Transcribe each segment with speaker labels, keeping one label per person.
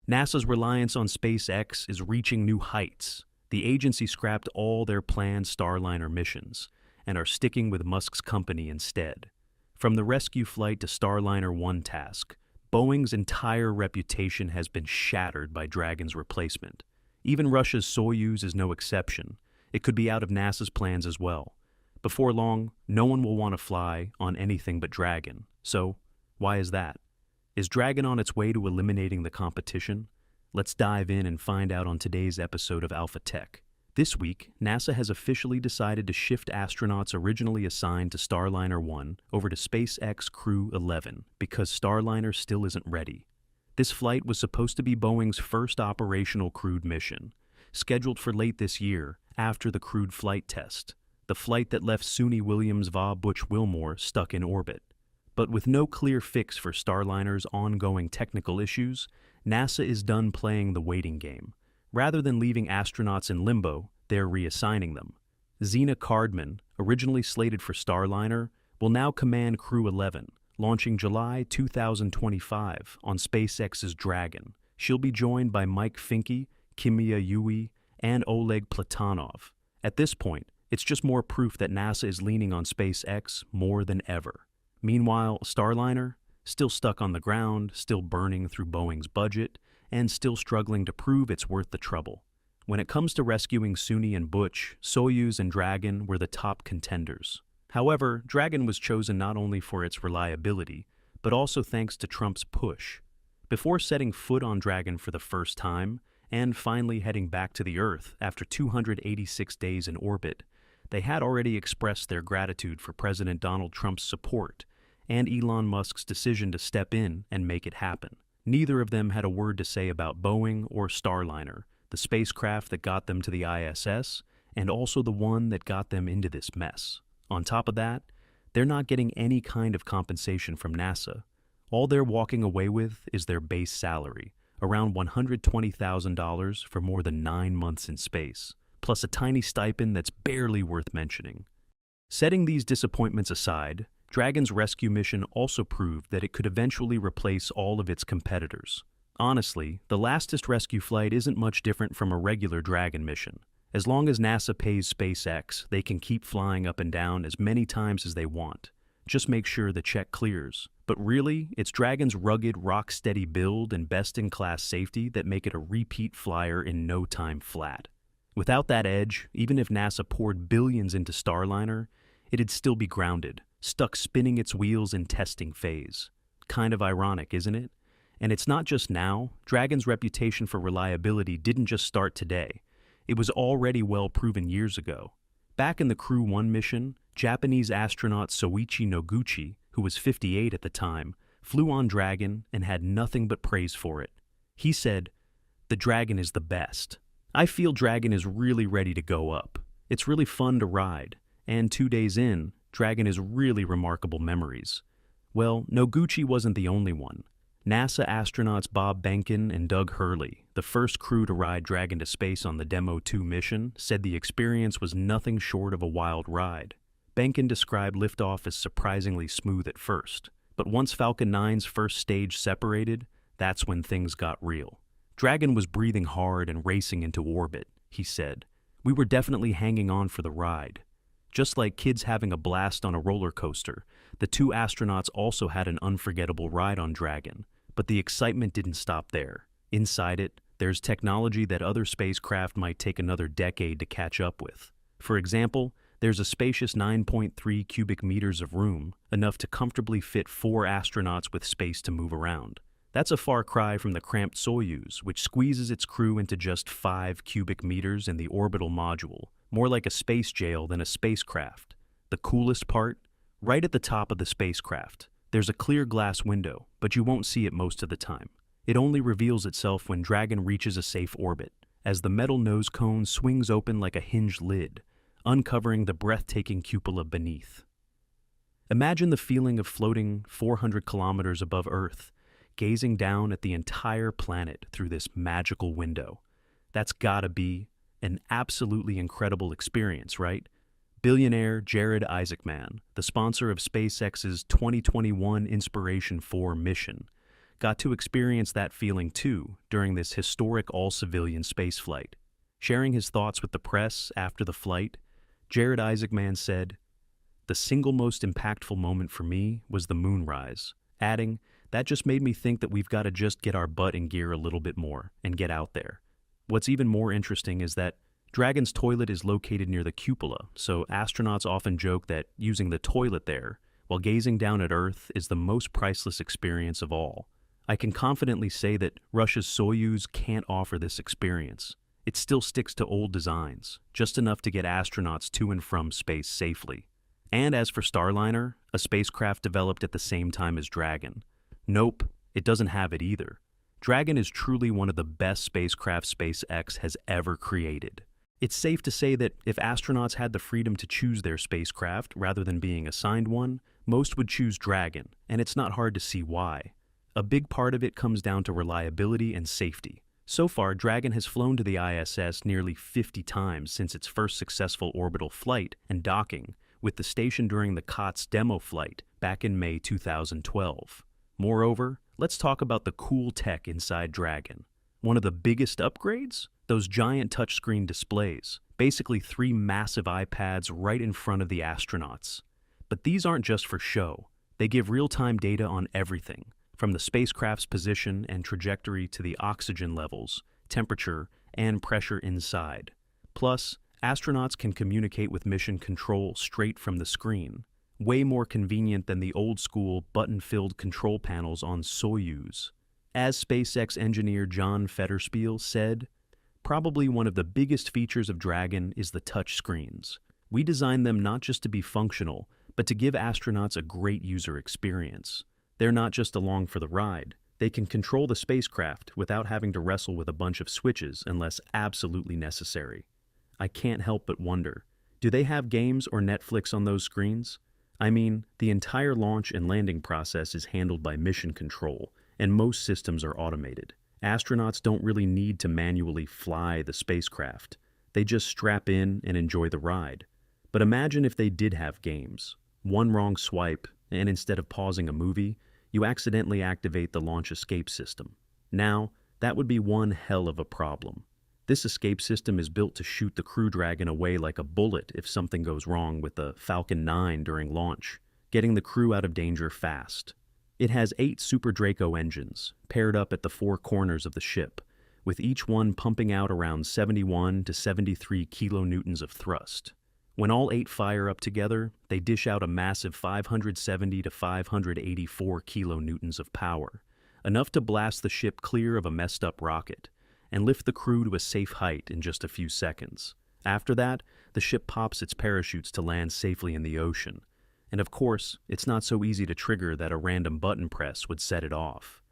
Speaker 1: NASA's reliance on SpaceX is reaching new heights. The agency scrapped all their planned Starliner missions and are sticking with Musk's company instead. From the rescue flight to Starliner 1 task, Boeing's entire reputation has been shattered by Dragon's replacement. Even Russia's Soyuz is no exception. It could be out of NASA's plans as well. Before long, no one will want to fly on anything but Dragon. So, why is that? Is Dragon on its way to eliminating the competition? Let's dive in and find out on today's episode of Alpha Tech. This week, NASA has officially decided to shift astronauts originally assigned to Starliner 1 over to SpaceX Crew 11 because Starliner still isn't ready. This flight was supposed to be Boeing's first operational crewed mission, scheduled for late this year after the crewed flight test, the flight that left Suni Williams-Va Butch Wilmore stuck in orbit. But with no clear fix for Starliner's ongoing technical issues, NASA is done playing the waiting game. Rather than leaving astronauts in limbo, they're reassigning them. Zena Cardman, originally slated for Starliner, will now command Crew 11, launching July 2025 on SpaceX's Dragon. She'll be joined by Mike Fincke, Kimia Yui, and Oleg Platonov. At this point, it's just more proof that NASA is leaning on SpaceX more than ever. Meanwhile, Starliner, still stuck on the ground, still burning through Boeing's budget, and still struggling to prove it's worth the trouble. When it comes to rescuing Suni and Butch, Soyuz and Dragon were the top contenders. However, Dragon was chosen not only for its reliability, but also thanks to Trump's push. Before setting foot on Dragon for the first time, and finally heading back to the Earth after 286 days in orbit, they had already expressed their gratitude for President Donald Trump's support and Elon Musk's decision to step in and make it happen. Neither of them had a word to say about Boeing or Starliner, the spacecraft that got them to the ISS, and also the one that got them into this mess. On top of that, they're not getting any kind of compensation from NASA. All they're walking away with is their base salary, around $120,000 for more than 9 months in space, plus a tiny stipend that's barely worth mentioning. Setting these disappointments aside, Dragon's rescue mission also proved that it could eventually replace all of its competitors. Honestly, the latest rescue flight isn't much different from a regular Dragon mission. As long as NASA pays SpaceX, they can keep flying up and down as many times as they want. Just make sure the check clears. But really, it's Dragon's rugged, rock-steady build and best-in-class safety that make it a repeat flyer in no time flat. Without that edge, even if NASA poured billions into Starliner, it'd still be grounded, stuck spinning its wheels in testing phase. Kind of ironic, isn't it? And it's not just now. Dragon's reputation for reliability didn't just start today. It was already well proven years ago. Back in the Crew 1 mission, Japanese astronaut Soichi Noguchi, who was 58 at the time, flew on Dragon and had nothing but praise for it. He said, "The Dragon is the best. I feel Dragon is really ready to go up. It's really fun to ride, and 2 days in, Dragon is really remarkable memories." Well, Noguchi wasn't the only one. NASA astronauts Bob Behnken and Doug Hurley, the first crew to ride Dragon to space on the Demo 2 mission, said the experience was nothing short of a wild ride. Behnken described liftoff as surprisingly smooth at first, but once Falcon 9's first stage separated, that's when things got real. Dragon was breathing hard and racing into orbit, he said. "We were definitely hanging on for the ride." Just like kids having a blast on a roller coaster, the two astronauts also had an unforgettable ride on Dragon. But the excitement didn't stop there. Inside it, there's technology that other spacecraft might take another decade to catch up with. For example, there's a spacious 9.3 cubic meters of room, enough to comfortably fit 4 astronauts with space to move around. That's a far cry from the cramped Soyuz, which squeezes its crew into just 5 cubic meters in the orbital module, more like a space jail than a spacecraft. The coolest part? Right at the top of the spacecraft, there's a clear glass window, but you won't see it most of the time. It only reveals itself when Dragon reaches a safe orbit, as the metal nose cone swings open like a hinged lid, uncovering the breathtaking cupola beneath. Imagine the feeling of floating 400 kilometers above Earth, gazing down at the entire planet through this magical window. That's gotta be an absolutely incredible experience, right? Billionaire Jared Isaacman, the sponsor of SpaceX's 2021 Inspiration 4 mission, got to experience that feeling too during this historic all-civilian spaceflight. Sharing his thoughts with the press after the flight, Jared Isaacman said, "The single most impactful moment for me was the moonrise," adding, "That just made me think that we've got to just get our butt in gear a little bit more and get out there." What's even more interesting is that Dragon's toilet is located near the cupola, so astronauts often joke that using the toilet there while gazing down at Earth is the most priceless experience of all. I can confidently say that Russia's Soyuz can't offer this experience. It still sticks to old designs, just enough to get astronauts to and from space safely. And as for Starliner, a spacecraft developed at the same time as Dragon, nope, it doesn't have it either. Dragon is truly one of the best spacecrafts SpaceX has ever created. It's safe to say that if astronauts had the freedom to choose their spacecraft rather than being assigned one, most would choose Dragon, and it's not hard to see why. A big part of it comes down to reliability and safety. So far, Dragon has flown to the ISS nearly 50 times since its first successful orbital flight and docking with the station during the COTS demo flight back in May 2012. Moreover, let's talk about the cool tech inside Dragon. One of the biggest upgrades? Those giant touchscreen displays, basically 3 massive iPads right in front of the astronauts. But these aren't just for show. They give real-time data on everything, from the spacecraft's position and trajectory to the oxygen levels, temperature, and pressure inside. Plus, astronauts can communicate with mission control straight from the screen, way more convenient than the old-school button-filled control panels on Soyuz. As SpaceX engineer John Fetterspiel said, "Probably one of the biggest features of Dragon is the touch screens. We designed them not just to be functional, but to give astronauts a great user experience. They're not just along for the ride. They can control the spacecraft without having to wrestle with a bunch of switches unless absolutely necessary." I can't help but wonder, do they have games or Netflix on those screens? I mean, the entire launch and landing process is handled by mission control, and most systems are automated. Astronauts don't really need to manually fly the spacecraft. They just strap in and enjoy the ride. But imagine if they did have games. One wrong swipe, and instead of pausing a movie, you accidentally activate the launch escape system. Now, that would be one hell of a problem. This escape system is built to shoot the Crew Dragon away like a bullet if something goes wrong with the Falcon 9 during launch, getting the crew out of danger fast. It has 8 Super Draco engines, paired up at the 4 corners of the ship, with each one pumping out around 71 to 73 kilonewtons of thrust. When all 8 fire up together, they dish out a massive 570 to 584 kilonewtons of power, enough to blast the ship clear of a messed-up rocket, and lift the crew to a safe height in just a few seconds. After that, the ship pops its parachutes to land safely in the ocean. And of course, it's not so easy to trigger that a random button press would set it off.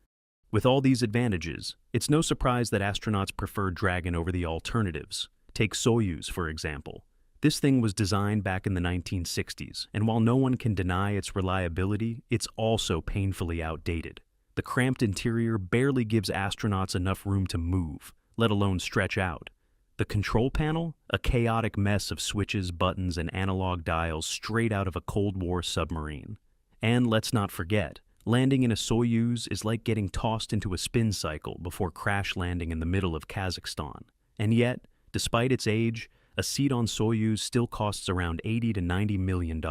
Speaker 1: With all these advantages, it's no surprise that astronauts prefer Dragon over the alternatives. Take Soyuz, for example. This thing was designed back in the 1960s, and while no one can deny its reliability, it's also painfully outdated. The cramped interior barely gives astronauts enough room to move, let alone stretch out. The control panel? A chaotic mess of switches, buttons, and analog dials straight out of a Cold War submarine. And let's not forget, landing in a Soyuz is like getting tossed into a spin cycle before crash landing in the middle of Kazakhstan. And yet, despite its age, a seat on Soyuz still costs around $80 to $90 million,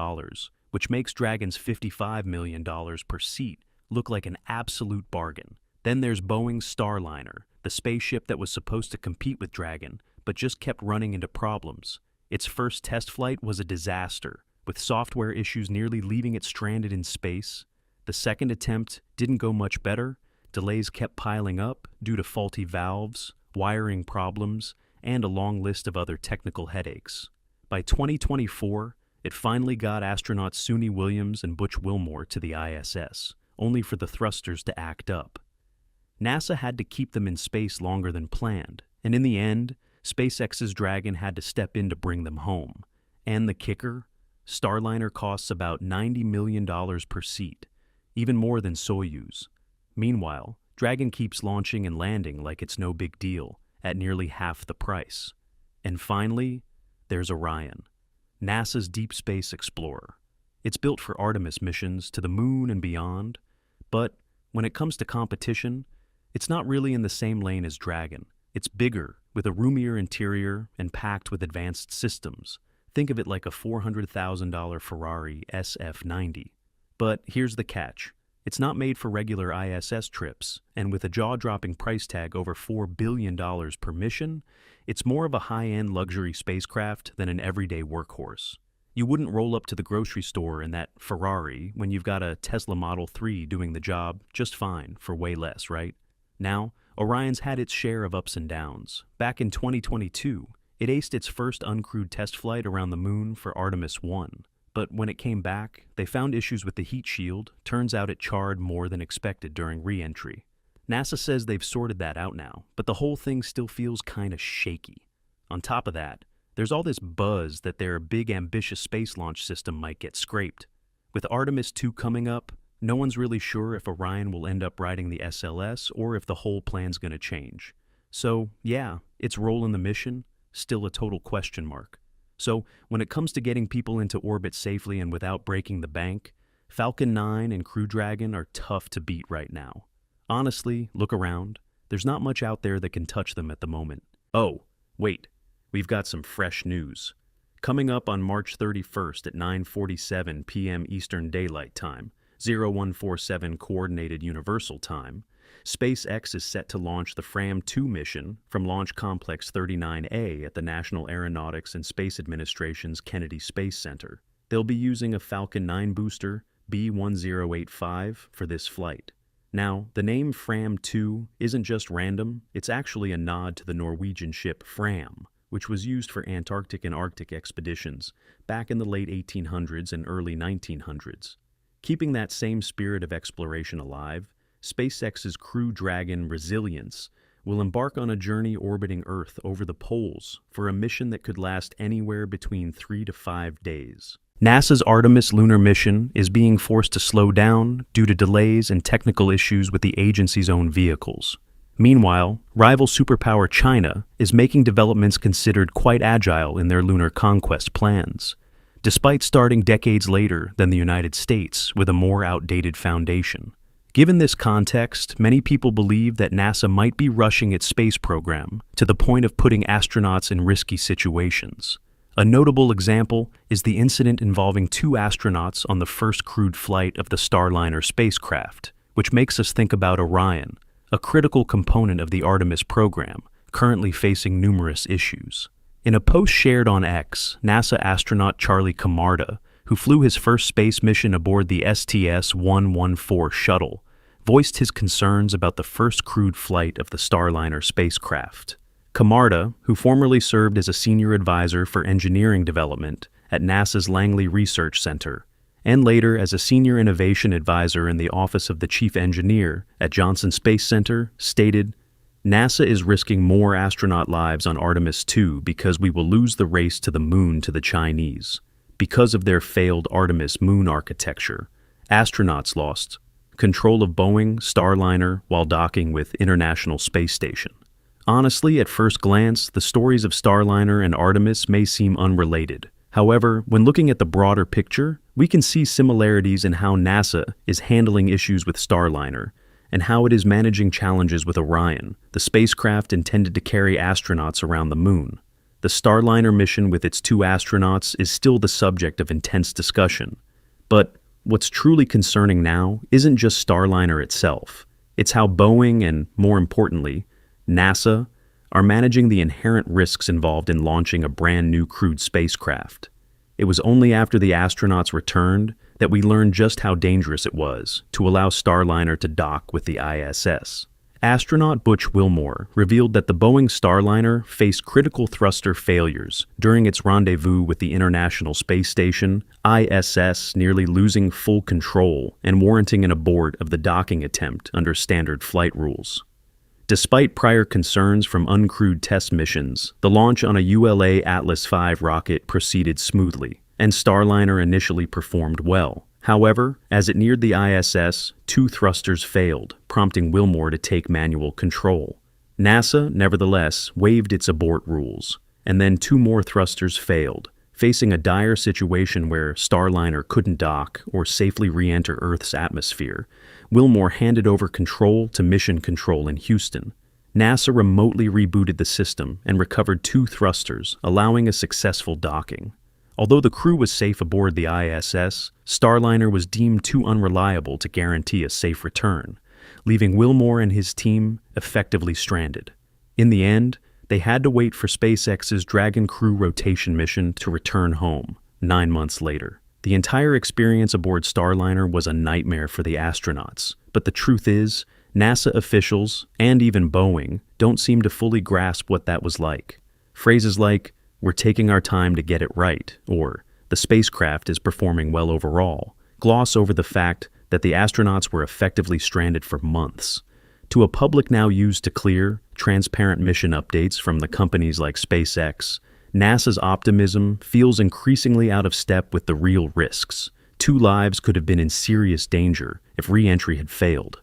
Speaker 1: which makes Dragon's $55 million per seat look like an absolute bargain. Then there's Boeing's Starliner, the spaceship that was supposed to compete with Dragon, but just kept running into problems. Its first test flight was a disaster, with software issues nearly leaving it stranded in space. The second attempt didn't go much better. Delays kept piling up due to faulty valves, wiring problems, and a long list of other technical headaches. By 2024, it finally got astronauts Suni Williams and Butch Wilmore to the ISS, only for the thrusters to act up. NASA had to keep them in space longer than planned, and in the end, SpaceX's Dragon had to step in to bring them home. And the kicker? Starliner costs about $90 million per seat, even more than Soyuz. Meanwhile, Dragon keeps launching and landing like it's no big deal, at nearly half the price. And finally, there's Orion, NASA's deep space explorer. It's built for Artemis missions to the moon and beyond, but when it comes to competition, it's not really in the same lane as Dragon. It's bigger, with a roomier interior and packed with advanced systems. Think of it like a $400,000 Ferrari SF90. But here's the catch. It's not made for regular ISS trips, and with a jaw-dropping price tag over $4 billion per mission, it's more of a high-end luxury spacecraft than an everyday workhorse. You wouldn't roll up to the grocery store in that Ferrari when you've got a Tesla Model 3 doing the job just fine for way less, right? Now, Orion's had its share of ups and downs. Back in 2022, it aced its first uncrewed test flight around the moon for Artemis 1. But when it came back, they found issues with the heat shield. Turns out it charred more than expected during re-entry. NASA says they've sorted that out now, but the whole thing still feels kinda shaky. On top of that, there's all this buzz that their big ambitious space launch system might get scraped. With Artemis 2 coming up, no one's really sure if Orion will end up riding the SLS or if the whole plan's gonna change. So, yeah, its role in the mission, still a total question mark. So, when it comes to getting people into orbit safely and without breaking the bank, Falcon 9 and Crew Dragon are tough to beat right now. Honestly, look around. There's not much out there that can touch them at the moment. Oh, wait. We've got some fresh news. Coming up on March 31st at 9:47 p.m. Eastern Daylight Time, 0147 Coordinated Universal Time, SpaceX is set to launch the FRAM-2 mission from Launch Complex 39A at the National Aeronautics and Space Administration's Kennedy Space Center. They'll be using a Falcon 9 booster, B1085, for this flight. Now, the name FRAM-2 isn't just random, it's actually a nod to the Norwegian ship Fram, which was used for Antarctic and Arctic expeditions back in the late 1800s and early 1900s. Keeping that same spirit of exploration alive, SpaceX's Crew Dragon Resilience will embark on a journey orbiting Earth over the poles for a mission that could last anywhere between 3 to 5 days. NASA's Artemis lunar mission is being forced to slow down due to delays and technical issues with the agency's own vehicles. Meanwhile, rival superpower China is making developments considered quite agile in their lunar conquest plans, despite starting decades later than the United States with a more outdated foundation. Given this context, many people believe that NASA might be rushing its space program to the point of putting astronauts in risky situations. A notable example is the incident involving 2 astronauts on the first crewed flight of the Starliner spacecraft, which makes us think about Orion, a critical component of the Artemis program, currently facing numerous issues. In a post shared on X, NASA astronaut Charlie Camarda, who flew his first space mission aboard the STS-114 shuttle, voiced his concerns about the first crewed flight of the Starliner spacecraft. Camarda, who formerly served as a senior advisor for engineering development at NASA's Langley Research Center, and later as a senior innovation advisor in the Office of the Chief Engineer at Johnson Space Center, stated, "NASA is risking more astronaut lives on Artemis 2 because we will lose the race to the moon to the Chinese. Because of their failed Artemis moon architecture, astronauts lost control of Boeing, Starliner, while docking with International Space Station." Honestly, at first glance, the stories of Starliner and Artemis may seem unrelated. However, when looking at the broader picture, we can see similarities in how NASA is handling issues with Starliner and how it is managing challenges with Orion, the spacecraft intended to carry astronauts around the moon. The Starliner mission with its 2 astronauts is still the subject of intense discussion. But what's truly concerning now isn't just Starliner itself. It's how Boeing and, more importantly, NASA are managing the inherent risks involved in launching a brand new crewed spacecraft. It was only after the astronauts returned that we learned just how dangerous it was to allow Starliner to dock with the ISS. Astronaut Butch Wilmore revealed that the Boeing Starliner faced critical thruster failures during its rendezvous with the International Space Station, ISS nearly losing full control and warranting an abort of the docking attempt under standard flight rules. Despite prior concerns from uncrewed test missions, the launch on a ULA Atlas V rocket proceeded smoothly, and Starliner initially performed well. However, as it neared the ISS, 2 thrusters failed, prompting Wilmore to take manual control. NASA, nevertheless, waived its abort rules, and then 2 more thrusters failed, Facing a dire situation where Starliner couldn't dock or safely re-enter Earth's atmosphere, Wilmore handed over control to Mission Control in Houston. NASA remotely rebooted the system and recovered 2 thrusters, allowing a successful docking. Although the crew was safe aboard the ISS, Starliner was deemed too unreliable to guarantee a safe return, leaving Wilmore and his team effectively stranded. In the end, they had to wait for SpaceX's Dragon crew rotation mission to return home 9 months later. The entire experience aboard Starliner was a nightmare for the astronauts, but the truth is, NASA officials, and even Boeing, don't seem to fully grasp what that was like. Phrases like, "We're taking our time to get it right," or "The spacecraft is performing well overall," gloss over the fact that the astronauts were effectively stranded for months. To a public now used to clear, transparent mission updates from the companies like SpaceX, NASA's optimism feels increasingly out of step with the real risks. 2 lives could have been in serious danger if re-entry had failed.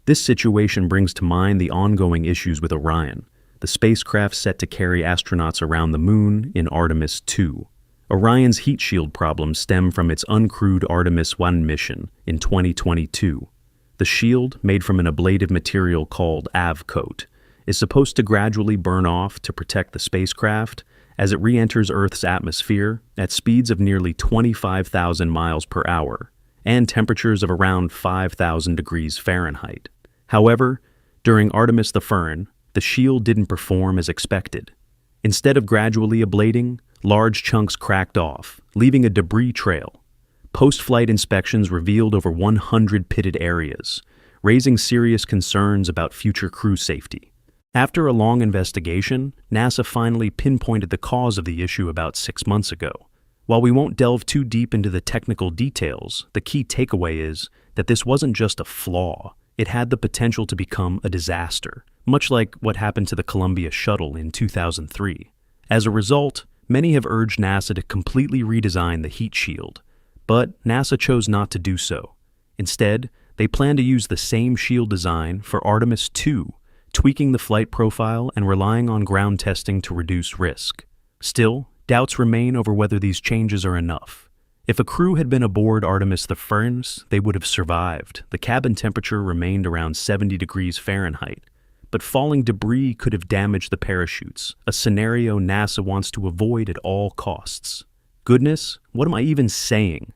Speaker 1: This situation brings to mind the ongoing issues with Orion, the spacecraft set to carry astronauts around the moon in Artemis II. Orion's heat shield problems stem from its uncrewed Artemis I mission in 2022. The shield, made from an ablative material called AVCoat, is supposed to gradually burn off to protect the spacecraft as it re-enters Earth's atmosphere at speeds of nearly 25,000 miles per hour and temperatures of around 5,000 degrees Fahrenheit. However, during Artemis I, the shield didn't perform as expected. Instead of gradually ablating, large chunks cracked off, leaving a debris trail. Post-flight inspections revealed over 100 pitted areas, raising serious concerns about future crew safety. After a long investigation, NASA finally pinpointed the cause of the issue about 6 months ago. While we won't delve too deep into the technical details, the key takeaway is that this wasn't just a flaw. It had the potential to become a disaster, much like what happened to the Columbia shuttle in 2003. As a result, many have urged NASA to completely redesign the heat shield, but NASA chose not to do so. Instead, they plan to use the same shield design for Artemis II, tweaking the flight profile and relying on ground testing to reduce risk. Still, doubts remain over whether these changes are enough. If a crew had been aboard Artemis I, they would have survived. The cabin temperature remained around 70 degrees Fahrenheit, but falling debris could have damaged the parachutes, a scenario NASA wants to avoid at all costs. Goodness, what am I even saying?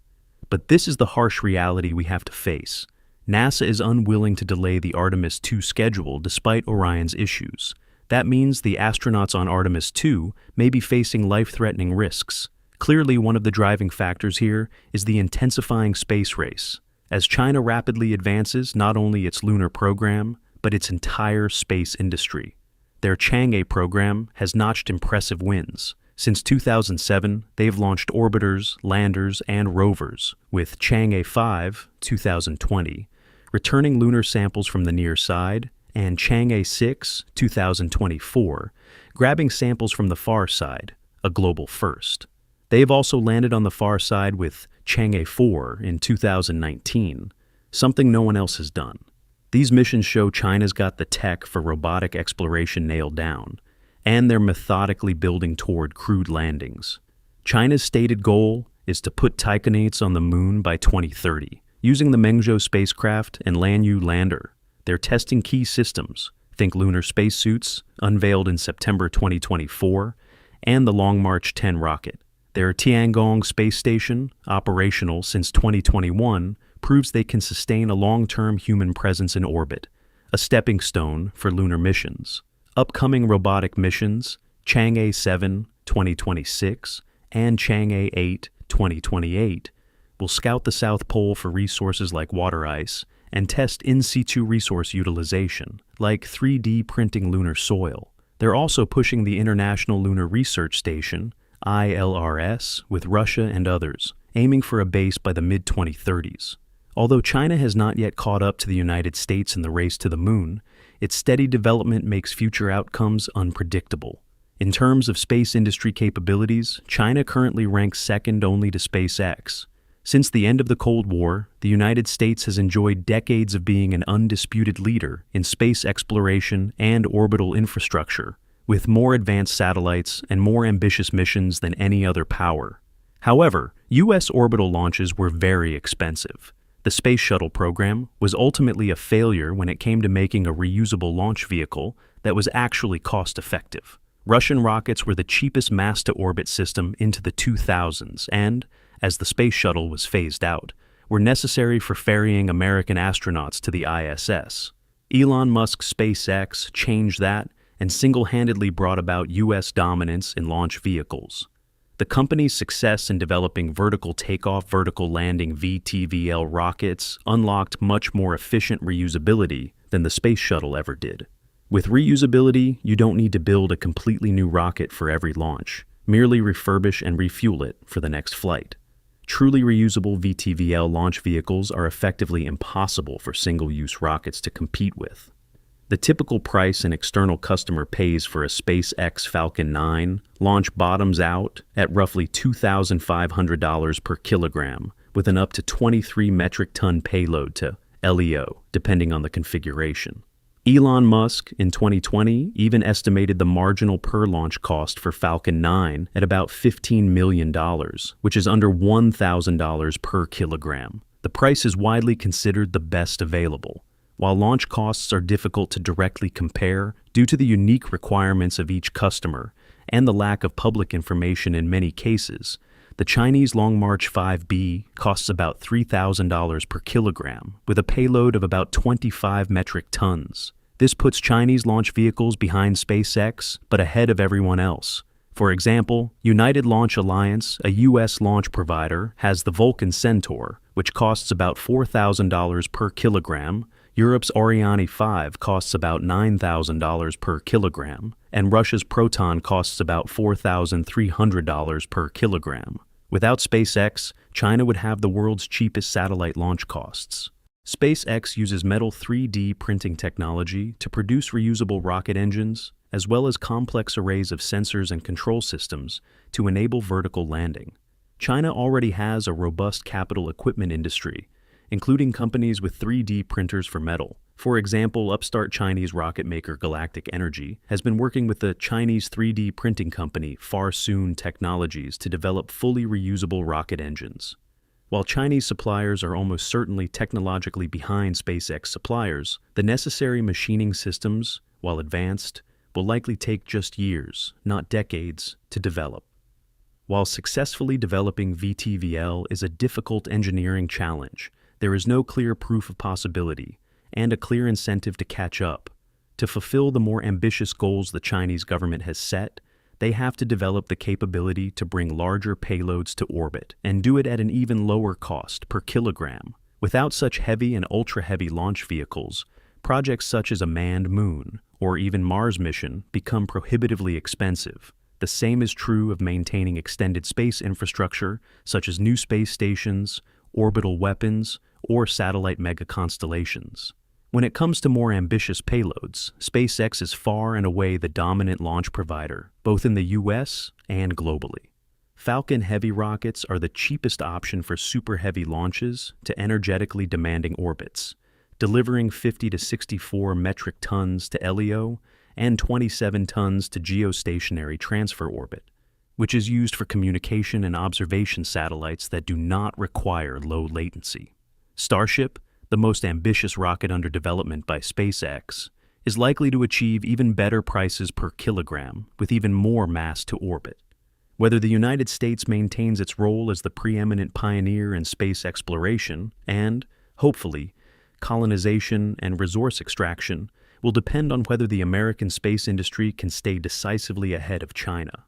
Speaker 1: But this is the harsh reality we have to face. NASA is unwilling to delay the Artemis II schedule despite Orion's issues. That means the astronauts on Artemis II may be facing life-threatening risks. Clearly, one of the driving factors here is the intensifying space race. As China rapidly advances not only its lunar program, but its entire space industry. Their Chang'e program has notched impressive wins. Since 2007, they've launched orbiters, landers, and rovers, with Chang'e 5, 2020, returning lunar samples from the near side, and Chang'e 6, 2024, grabbing samples from the far side, a global first. They've also landed on the far side with Chang'e 4 in 2019, something no one else has done. These missions show China's got the tech for robotic exploration nailed down, and they're methodically building toward crewed landings. China's stated goal is to put taikonauts on the moon by 2030, using the Mengzhou spacecraft and Lanyu lander. They're testing key systems, think lunar spacesuits, unveiled in September 2024, and the Long March 10 rocket. Their Tiangong space station, operational since 2021, proves they can sustain a long-term human presence in orbit, a stepping stone for lunar missions. Upcoming robotic missions, Chang'e 7, 2026, and Chang'e 8, 2028, will scout the South Pole for resources like water ice and test in situ resource utilization, like 3D printing lunar soil. They're also pushing the International Lunar Research Station, ILRS, with Russia and others, aiming for a base by the mid-2030s. Although China has not yet caught up to the United States in the race to the moon, its steady development makes future outcomes unpredictable. In terms of space industry capabilities, China currently ranks second only to SpaceX. Since the end of the Cold War, the United States has enjoyed decades of being an undisputed leader in space exploration and orbital infrastructure, with more advanced satellites and more ambitious missions than any other power. However, U.S. orbital launches were very expensive. The Space Shuttle program was ultimately a failure when it came to making a reusable launch vehicle that was actually cost-effective. Russian rockets were the cheapest mass-to-orbit system into the 2000s and, as the Space Shuttle was phased out, were necessary for ferrying American astronauts to the ISS. Elon Musk's SpaceX changed that and single-handedly brought about U.S. dominance in launch vehicles. The company's success in developing vertical takeoff, vertical landing (VTVL) rockets unlocked much more efficient reusability than the Space Shuttle ever did. With reusability, you don't need to build a completely new rocket for every launch. Merely refurbish and refuel it for the next flight. Truly reusable VTVL launch vehicles are effectively impossible for single-use rockets to compete with. The typical price an external customer pays for a SpaceX Falcon 9 launch bottoms out at roughly $2,500 per kilogram, with an up to 23 metric ton payload to LEO, depending on the configuration. Elon Musk, in 2020, even estimated the marginal per-launch cost for Falcon 9 at about $15 million, which is under $1,000 per kilogram. The price is widely considered the best available. While launch costs are difficult to directly compare due to the unique requirements of each customer and the lack of public information in many cases, the Chinese Long March 5B costs about $3,000 per kilogram, with a payload of about 25 metric tons. This puts Chinese launch vehicles behind SpaceX, but ahead of everyone else. For example, United Launch Alliance, a U.S. launch provider, has the Vulcan Centaur, which costs about $4,000 per kilogram. Europe's Ariane 5 costs about $9,000 per kilogram, and Russia's Proton costs about $4,300 per kilogram. Without SpaceX, China would have the world's cheapest satellite launch costs. SpaceX uses metal 3D printing technology to produce reusable rocket engines, as well as complex arrays of sensors and control systems to enable vertical landing. China already has a robust capital equipment industry, including companies with 3D printers for metal. For example, upstart Chinese rocket maker Galactic Energy has been working with the Chinese 3D printing company Farsoon Technologies to develop fully reusable rocket engines. While Chinese suppliers are almost certainly technologically behind SpaceX suppliers, the necessary machining systems, while advanced, will likely take just years, not decades, to develop. While successfully developing VTVL is a difficult engineering challenge, there is no clear proof of possibility and a clear incentive to catch up. To fulfill the more ambitious goals the Chinese government has set, they have to develop the capability to bring larger payloads to orbit and do it at an even lower cost per kilogram. Without such heavy and ultra-heavy launch vehicles, projects such as a manned moon or even Mars mission become prohibitively expensive. The same is true of maintaining extended space infrastructure such as new space stations, orbital weapons, or satellite mega-constellations. When it comes to more ambitious payloads, SpaceX is far and away the dominant launch provider, both in the US and globally. Falcon Heavy rockets are the cheapest option for super-heavy launches to energetically demanding orbits, delivering 50 to 64 metric tons to LEO and 27 tons to geostationary transfer orbit, which is used for communication and observation satellites that do not require low latency. Starship, the most ambitious rocket under development by SpaceX, is likely to achieve even better prices per kilogram with even more mass to orbit. Whether the United States maintains its role as the preeminent pioneer in space exploration and, hopefully, colonization and resource extraction will depend on whether the American space industry can stay decisively ahead of China.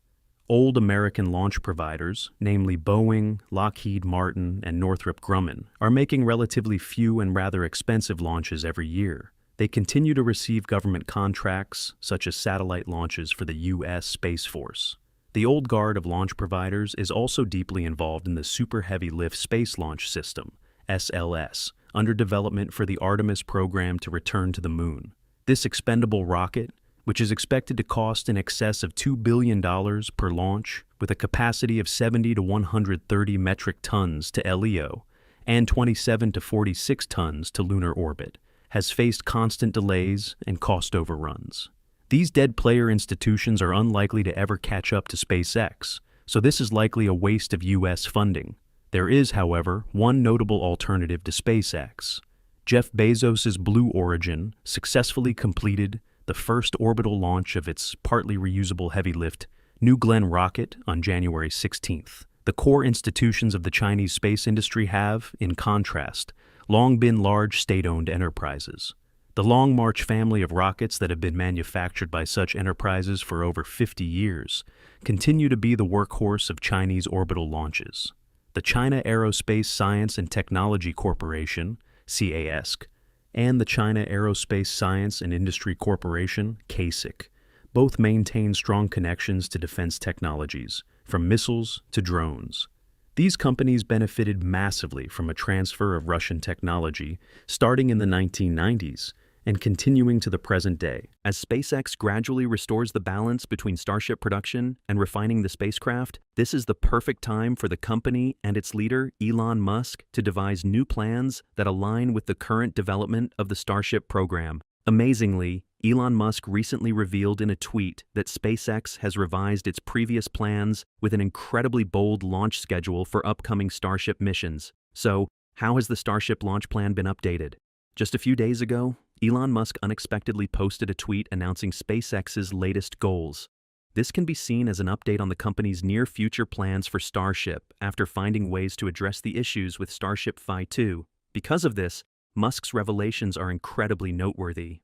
Speaker 1: Old American launch providers, namely Boeing, Lockheed Martin, and Northrop Grumman, are making relatively few and rather expensive launches every year. They continue to receive government contracts, such as satellite launches for the U.S. Space Force. The old guard of launch providers is also deeply involved in the Super Heavy Lift Space Launch System, SLS, under development for the Artemis program to return to the Moon. This expendable rocket, which is expected to cost in excess of $2 billion per launch, with a capacity of 70 to 130 metric tons to LEO and 27 to 46 tons to lunar orbit, has faced constant delays and cost overruns. These dead player institutions are unlikely to ever catch up to SpaceX, so this is likely a waste of U.S. funding. There is, however, one notable alternative to SpaceX. Jeff Bezos's Blue Origin successfully completed the first orbital launch of its partly reusable heavy-lift New Glenn rocket on January 16th. The core institutions of the Chinese space industry have, in contrast, long been large state-owned enterprises. The Long March family of rockets that have been manufactured by such enterprises for over 50 years continue to be the workhorse of Chinese orbital launches. The China Aerospace Science and Technology Corporation, CASC, and the China Aerospace Science and Industry Corporation, CASIC, both maintain strong connections to defense technologies, from missiles to drones. These companies benefited massively from a transfer of Russian technology starting in the 1990s and continuing to the present day. As SpaceX gradually restores the balance between Starship production and refining the spacecraft, this is the perfect time for the company and its leader, Elon Musk, to devise new plans that align with the current development of the Starship program. Amazingly, Elon Musk recently revealed in a tweet that SpaceX has revised its previous plans with an incredibly bold launch schedule for upcoming Starship missions. So, how has the Starship launch plan been updated? Just a few days ago, Elon Musk unexpectedly posted a tweet announcing SpaceX's latest goals. This can be seen as an update on the company's near-future plans for Starship after finding ways to address the issues with Starship Phi-2. Because of this, Musk's revelations are incredibly noteworthy.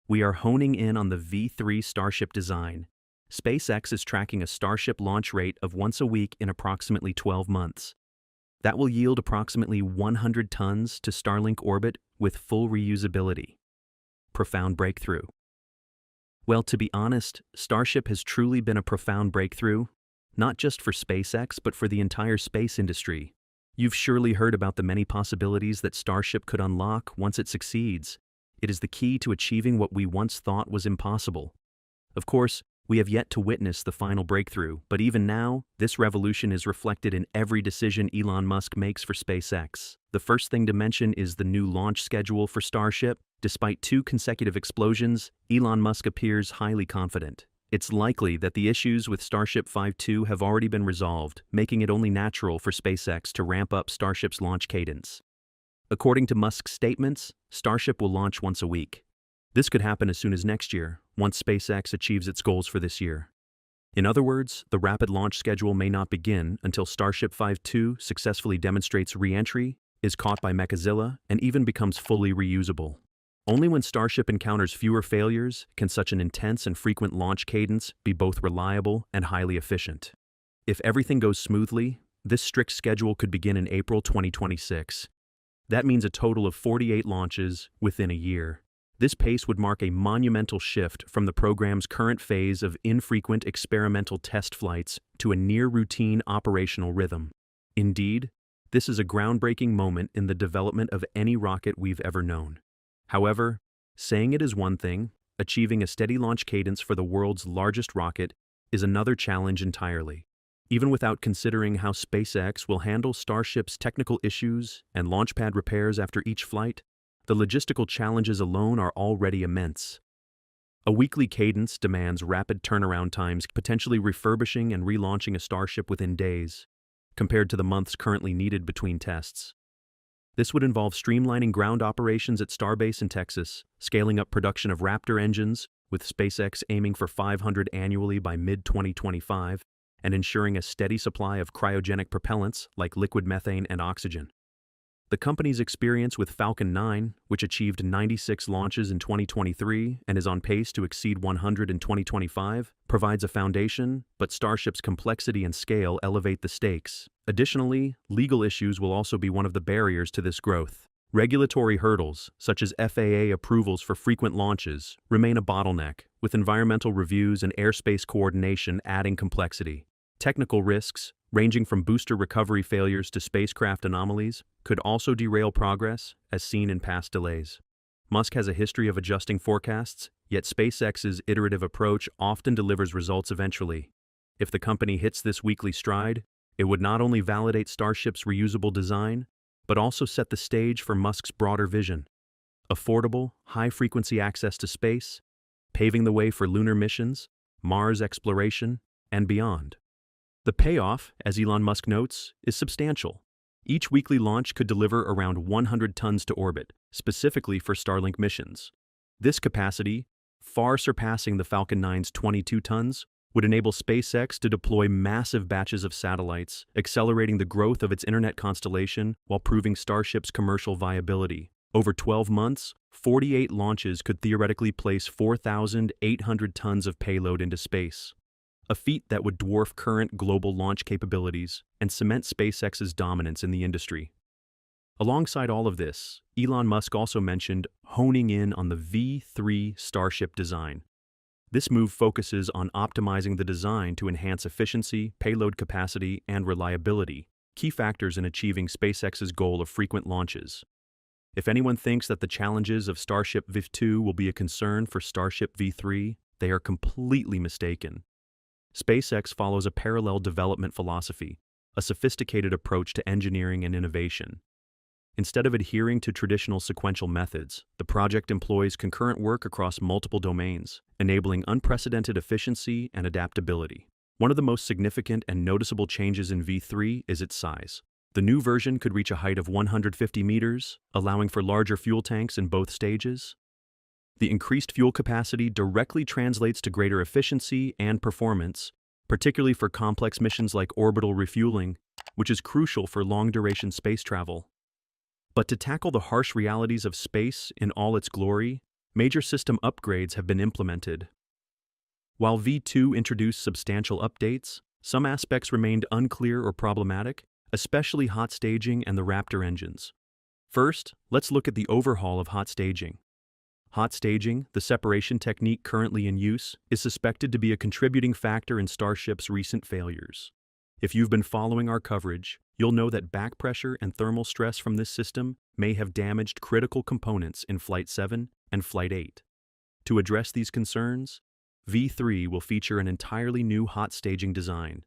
Speaker 1: We are honing in on the V3 Starship design. SpaceX is tracking a Starship launch rate of once a week in approximately 12 months. That will yield approximately 100 tons to Starlink orbit with full reusability. Profound breakthrough. Well, to be honest, Starship has truly been a profound breakthrough, not just for SpaceX, but for the entire space industry. You've surely heard about the many possibilities that Starship could unlock once it succeeds. It is the key to achieving what we once thought was impossible. Of course, we have yet to witness the final breakthrough, but even now, this revolution is reflected in every decision Elon Musk makes for SpaceX. The first thing to mention is the new launch schedule for Starship. Despite 2 consecutive explosions, Elon Musk appears highly confident. It's likely that the issues with Starship Phi-2 have already been resolved, making it only natural for SpaceX to ramp up Starship's launch cadence. According to Musk's statements, Starship will launch once a week. This could happen as soon as next year, once SpaceX achieves its goals for this year. In other words, the rapid launch schedule may not begin until Starship Phi-2 successfully demonstrates re-entry, is caught by Mechazilla, and even becomes fully reusable. Only when Starship encounters fewer failures can such an intense and frequent launch cadence be both reliable and highly efficient. If everything goes smoothly, this strict schedule could begin in April 2026. That means a total of 48 launches within a year. This pace would mark a monumental shift from the program's current phase of infrequent experimental test flights to a near-routine operational rhythm. Indeed, this is a groundbreaking moment in the development of any rocket we've ever known. However, saying it is one thing, achieving a steady launch cadence for the world's largest rocket is another challenge entirely. Even without considering how SpaceX will handle Starship's technical issues and launch pad repairs after each flight, the logistical challenges alone are already immense. A weekly cadence demands rapid turnaround times, potentially refurbishing and relaunching a Starship within days, compared to the months currently needed between tests. This would involve streamlining ground operations at Starbase in Texas, scaling up production of Raptor engines, with SpaceX aiming for 500 annually by mid-2025, and ensuring a steady supply of cryogenic propellants like liquid methane and oxygen. The company's experience with Falcon 9, which achieved 96 launches in 2023 and is on pace to exceed 100 in 2025, provides a foundation, but Starship's complexity and scale elevate the stakes. Additionally, legal issues will also be one of the barriers to this growth. Regulatory hurdles, such as FAA approvals for frequent launches, remain a bottleneck, with environmental reviews and airspace coordination adding complexity. Technical risks, ranging from booster recovery failures to spacecraft anomalies, could also derail progress, as seen in past delays. Musk has a history of adjusting forecasts, yet SpaceX's iterative approach often delivers results eventually. If the company hits this weekly stride, it would not only validate Starship's reusable design, but also set the stage for Musk's broader vision: affordable, high-frequency access to space, paving the way for lunar missions, Mars exploration, and beyond. The payoff, as Elon Musk notes, is substantial. Each weekly launch could deliver around 100 tons to orbit, specifically for Starlink missions. This capacity, far surpassing the Falcon 9's 22 tons, would enable SpaceX to deploy massive batches of satellites, accelerating the growth of its internet constellation while proving Starship's commercial viability. Over 12 months, 48 launches could theoretically place 4,800 tons of payload into space, a feat that would dwarf current global launch capabilities and cement SpaceX's dominance in the industry. Alongside all of this, Elon Musk also mentioned honing in on the V3 Starship design. This move focuses on optimizing the design to enhance efficiency, payload capacity, and reliability, key factors in achieving SpaceX's goal of frequent launches. If anyone thinks that the challenges of Starship V2 will be a concern for Starship V3, they are completely mistaken. SpaceX follows a parallel development philosophy, a sophisticated approach to engineering and innovation. Instead of adhering to traditional sequential methods, the project employs concurrent work across multiple domains, enabling unprecedented efficiency and adaptability. One of the most significant and noticeable changes in V3 is its size. The new version could reach a height of 150 meters, allowing for larger fuel tanks in both stages. The increased fuel capacity directly translates to greater efficiency and performance, particularly for complex missions like orbital refueling, which is crucial for long-duration space travel. But to tackle the harsh realities of space in all its glory, major system upgrades have been implemented. While V2 introduced substantial updates, some aspects remained unclear or problematic, especially hot staging and the Raptor engines. First, let's look at the overhaul of hot staging. Hot staging, the separation technique currently in use, is suspected to be a contributing factor in Starship's recent failures. If you've been following our coverage, you'll know that back pressure and thermal stress from this system may have damaged critical components in Flight 7 and Flight 8. To address these concerns, V3 will feature an entirely new hot staging design.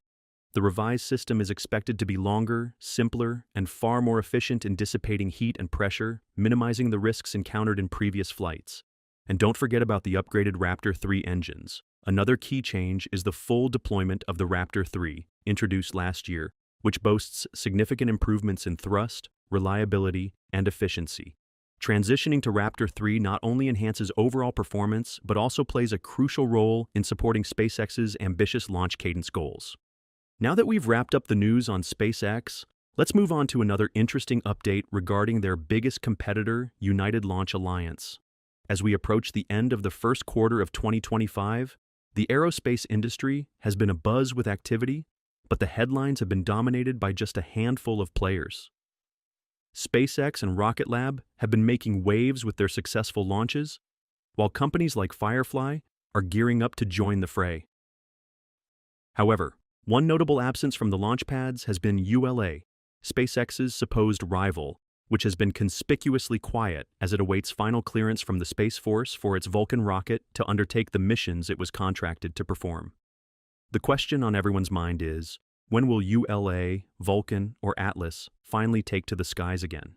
Speaker 1: The revised system is expected to be longer, simpler, and far more efficient in dissipating heat and pressure, minimizing the risks encountered in previous flights. And don't forget about the upgraded Raptor 3 engines. Another key change is the full deployment of the Raptor 3, introduced last year, which boasts significant improvements in thrust, reliability, and efficiency. Transitioning to Raptor 3 not only enhances overall performance, but also plays a crucial role in supporting SpaceX's ambitious launch cadence goals. Now that we've wrapped up the news on SpaceX, let's move on to another interesting update regarding their biggest competitor, United Launch Alliance. As we approach the end of the first quarter of 2025, the aerospace industry has been abuzz with activity, but the headlines have been dominated by just a handful of players. SpaceX and Rocket Lab have been making waves with their successful launches, while companies like Firefly are gearing up to join the fray. However, one notable absence from the launch pads has been ULA, SpaceX's supposed rival, which has been conspicuously quiet as it awaits final clearance from the Space Force for its Vulcan rocket to undertake the missions it was contracted to perform. The question on everyone's mind is, when will ULA, Vulcan, or Atlas finally take to the skies again?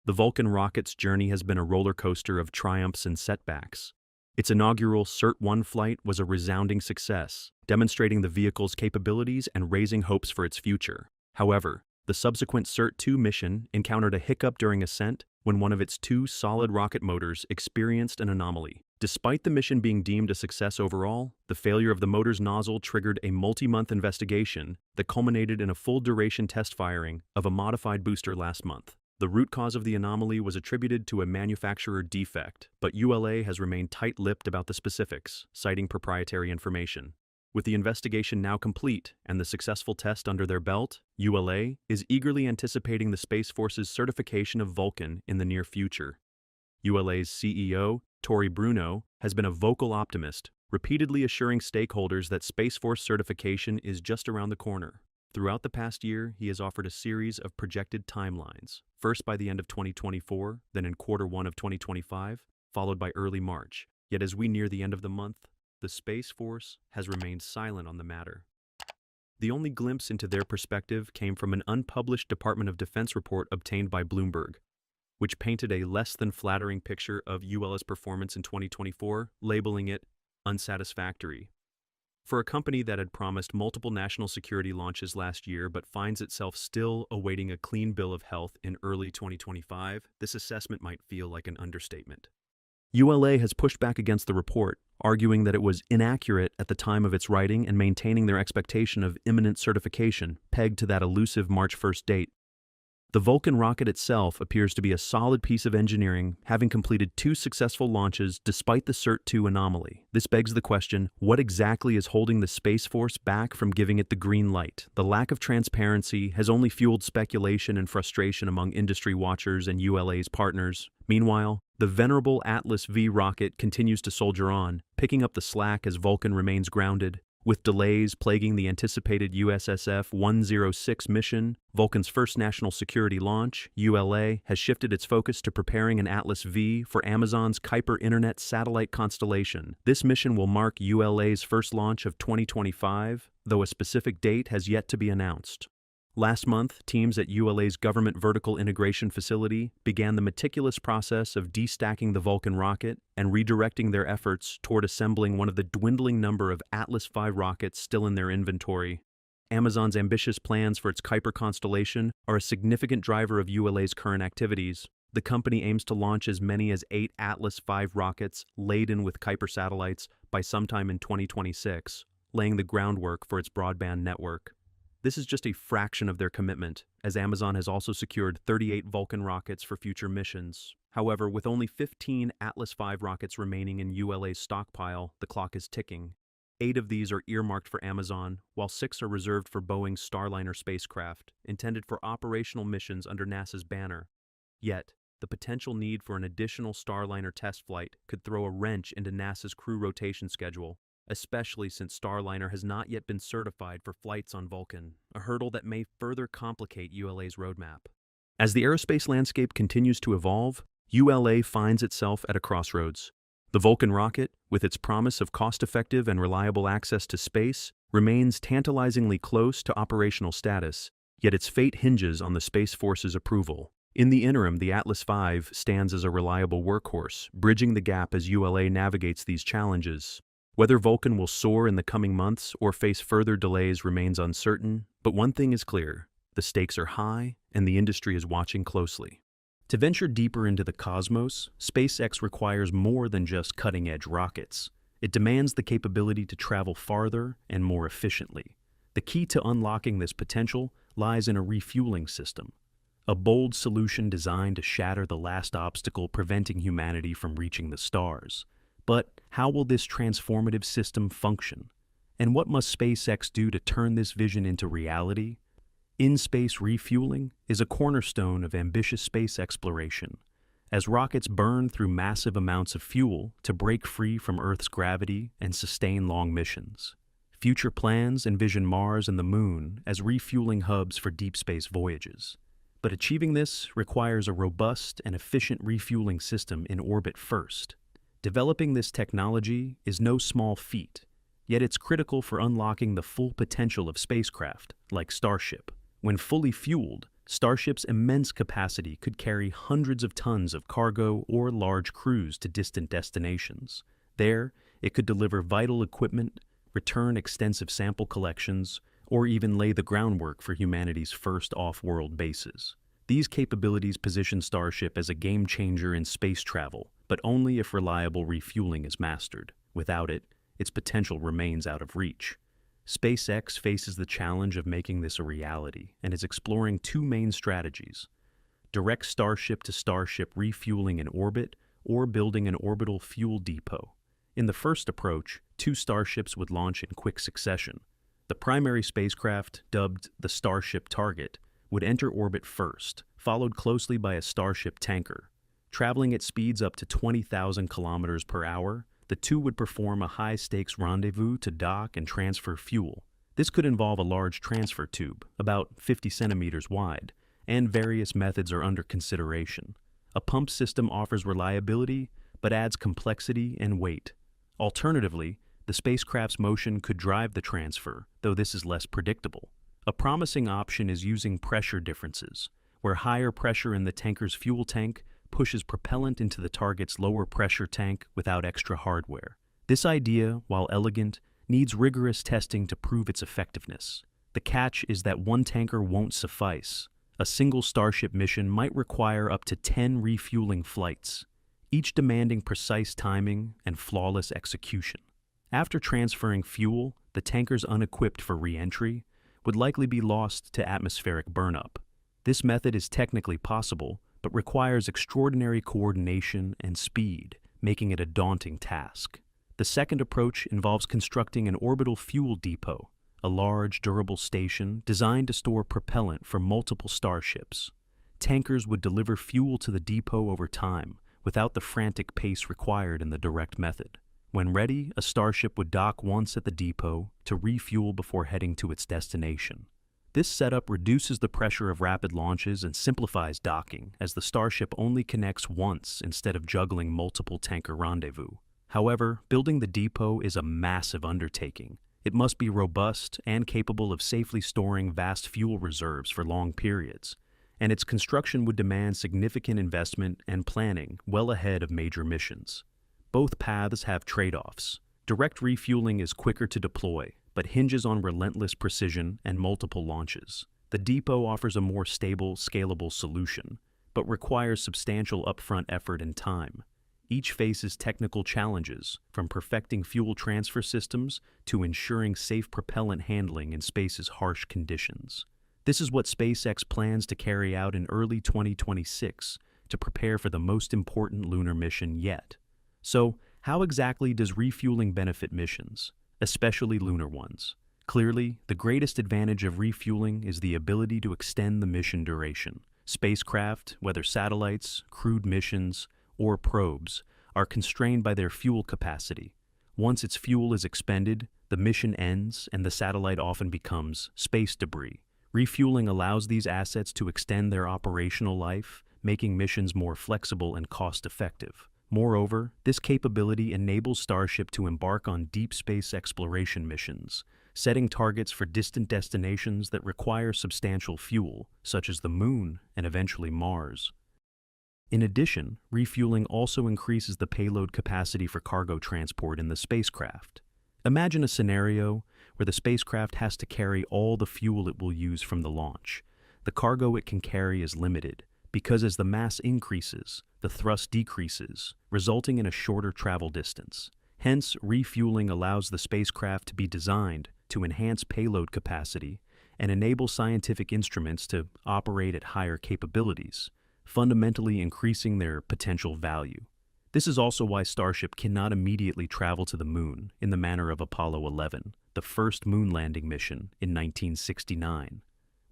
Speaker 1: The Vulcan rocket's journey has been a roller coaster of triumphs and setbacks. Its inaugural CERT-1 flight was a resounding success, demonstrating the vehicle's capabilities and raising hopes for its future. However, the subsequent CERT-2 mission encountered a hiccup during ascent when one of its two solid rocket motors experienced an anomaly. Despite the mission being deemed a success overall, the failure of the motor's nozzle triggered a multi-month investigation that culminated in a full-duration test firing of a modified booster last month. The root cause of the anomaly was attributed to a manufacturer defect, but ULA has remained tight-lipped about the specifics, citing proprietary information. With the investigation now complete and the successful test under their belt, ULA is eagerly anticipating the Space Force's certification of Vulcan in the near future. ULA's CEO, Tory Bruno, has been a vocal optimist, repeatedly assuring stakeholders that Space Force certification is just around the corner. Throughout the past year, he has offered a series of projected timelines, first by the end of 2024, then in Q1 of 2025, followed by early March. Yet as we near the end of the month, the Space Force has remained silent on the matter. The only glimpse into their perspective came from an unpublished Department of Defense report obtained by Bloomberg, which painted a less than flattering picture of ULA's performance in 2024, labeling it unsatisfactory. For a company that had promised multiple national security launches last year but finds itself still awaiting a clean bill of health in early 2025, this assessment might feel like an understatement. ULA has pushed back against the report, arguing that it was inaccurate at the time of its writing and maintaining their expectation of imminent certification, pegged to that elusive March 1st date. The Vulcan rocket itself appears to be a solid piece of engineering, having completed 2 successful launches despite the Cert-2 anomaly. This begs the question, what exactly is holding the Space Force back from giving it the green light? The lack of transparency has only fueled speculation and frustration among industry watchers and ULA's partners. Meanwhile, the venerable Atlas V rocket continues to soldier on, picking up the slack as Vulcan remains grounded. With delays plaguing the anticipated USSF-106 mission, Vulcan's first national security launch, ULA, has shifted its focus to preparing an Atlas V for Amazon's Kuiper Internet satellite constellation. This mission will mark ULA's first launch of 2025, though a specific date has yet to be announced. Last month, teams at ULA's Government Vertical Integration Facility began the meticulous process of destacking the Vulcan rocket and redirecting their efforts toward assembling one of the dwindling number of Atlas V rockets still in their inventory. Amazon's ambitious plans for its Kuiper constellation are a significant driver of ULA's current activities. The company aims to launch as many as 8 Atlas V rockets laden with Kuiper satellites by sometime in 2026, laying the groundwork for its broadband network. This is just a fraction of their commitment, as Amazon has also secured 38 Vulcan rockets for future missions. However, with only 15 Atlas V rockets remaining in ULA's stockpile, the clock is ticking. 8 of these are earmarked for Amazon, while 6 are reserved for Boeing's Starliner spacecraft, intended for operational missions under NASA's banner. Yet, the potential need for an additional Starliner test flight could throw a wrench into NASA's crew rotation schedule, especially since Starliner has not yet been certified for flights on Vulcan, a hurdle that may further complicate ULA's roadmap. As the aerospace landscape continues to evolve, ULA finds itself at a crossroads. The Vulcan rocket, with its promise of cost-effective and reliable access to space, remains tantalizingly close to operational status, yet its fate hinges on the Space Force's approval. In the interim, the Atlas V stands as a reliable workhorse, bridging the gap as ULA navigates these challenges. Whether Vulcan will soar in the coming months or face further delays remains uncertain, but one thing is clear: the stakes are high and the industry is watching closely. To venture deeper into the cosmos, SpaceX requires more than just cutting-edge rockets. It demands the capability to travel farther and more efficiently. The key to unlocking this potential lies in a refueling system, a bold solution designed to shatter the last obstacle preventing humanity from reaching the stars. But how will this transformative system function? And what must SpaceX do to turn this vision into reality? In-space refueling is a cornerstone of ambitious space exploration. As rockets burn through massive amounts of fuel to break free from Earth's gravity and sustain long missions. Future plans envision Mars and the Moon as refueling hubs for deep space voyages. But achieving this requires a robust and efficient refueling system in orbit first. Developing this technology is no small feat, yet it's critical for unlocking the full potential of spacecraft, like Starship. When fully fueled, Starship's immense capacity could carry hundreds of tons of cargo or large crews to distant destinations. There, it could deliver vital equipment, return extensive sample collections, or even lay the groundwork for humanity's first off-world bases. These capabilities position Starship as a game-changer in space travel, but only if reliable refueling is mastered. Without it, its potential remains out of reach. SpaceX faces the challenge of making this a reality and is exploring 2 main strategies: direct Starship to Starship refueling in orbit or building an orbital fuel depot. In the first approach, 2 Starships would launch in quick succession. The primary spacecraft, dubbed the Starship Target, would enter orbit first, followed closely by a Starship tanker. Traveling at speeds up to 20,000 kilometers per hour, the 2 would perform a high-stakes rendezvous to dock and transfer fuel. This could involve a large transfer tube, about 50 centimeters wide, and various methods are under consideration. A pump system offers reliability, but adds complexity and weight. Alternatively, the spacecraft's motion could drive the transfer, though this is less predictable. A promising option is using pressure differences, where higher pressure in the tanker's fuel tank pushes propellant into the target's lower pressure tank without extra hardware. This idea, while elegant, needs rigorous testing to prove its effectiveness. The catch is that one tanker won't suffice. A single Starship mission might require up to 10 refueling flights, each demanding precise timing and flawless execution. After transferring fuel, the tankers unequipped for re-entry would likely be lost to atmospheric burnup. This method is technically possible, but requires extraordinary coordination and speed, making it a daunting task. The second approach involves constructing an orbital fuel depot, a large, durable station designed to store propellant for multiple starships. Tankers would deliver fuel to the depot over time, without the frantic pace required in the direct method. When ready, a starship would dock once at the depot to refuel before heading to its destination. This setup reduces the pressure of rapid launches and simplifies docking, as the starship only connects once instead of juggling multiple tanker rendezvous. However, building the depot is a massive undertaking. It must be robust and capable of safely storing vast fuel reserves for long periods, and its construction would demand significant investment and planning well ahead of major missions. Both paths have trade-offs. Direct refueling is quicker to deploy, but hinges on relentless precision and multiple launches. The depot offers a more stable, scalable solution, but requires substantial upfront effort and time. Each faces technical challenges, from perfecting fuel transfer systems to ensuring safe propellant handling in space's harsh conditions. This is what SpaceX plans to carry out in early 2026 to prepare for the most important lunar mission yet. So, how exactly does refueling benefit missions, especially lunar ones? Clearly, the greatest advantage of refueling is the ability to extend the mission duration. Spacecraft, whether satellites, crewed missions, or probes, are constrained by their fuel capacity. Once its fuel is expended, the mission ends and the satellite often becomes space debris. Refueling allows these assets to extend their operational life, making missions more flexible and cost-effective. Moreover, this capability enables Starship to embark on deep space exploration missions, setting targets for distant destinations that require substantial fuel, such as the Moon and eventually Mars. In addition, refueling also increases the payload capacity for cargo transport in the spacecraft. Imagine a scenario where the spacecraft has to carry all the fuel it will use from the launch. The cargo it can carry is limited, because as the mass increases, the thrust decreases, resulting in a shorter travel distance. Hence, refueling allows the spacecraft to be designed to enhance payload capacity and enable scientific instruments to operate at higher capabilities, fundamentally increasing their potential value. This is also why Starship cannot immediately travel to the Moon in the manner of Apollo 11, the first moon landing mission in 1969.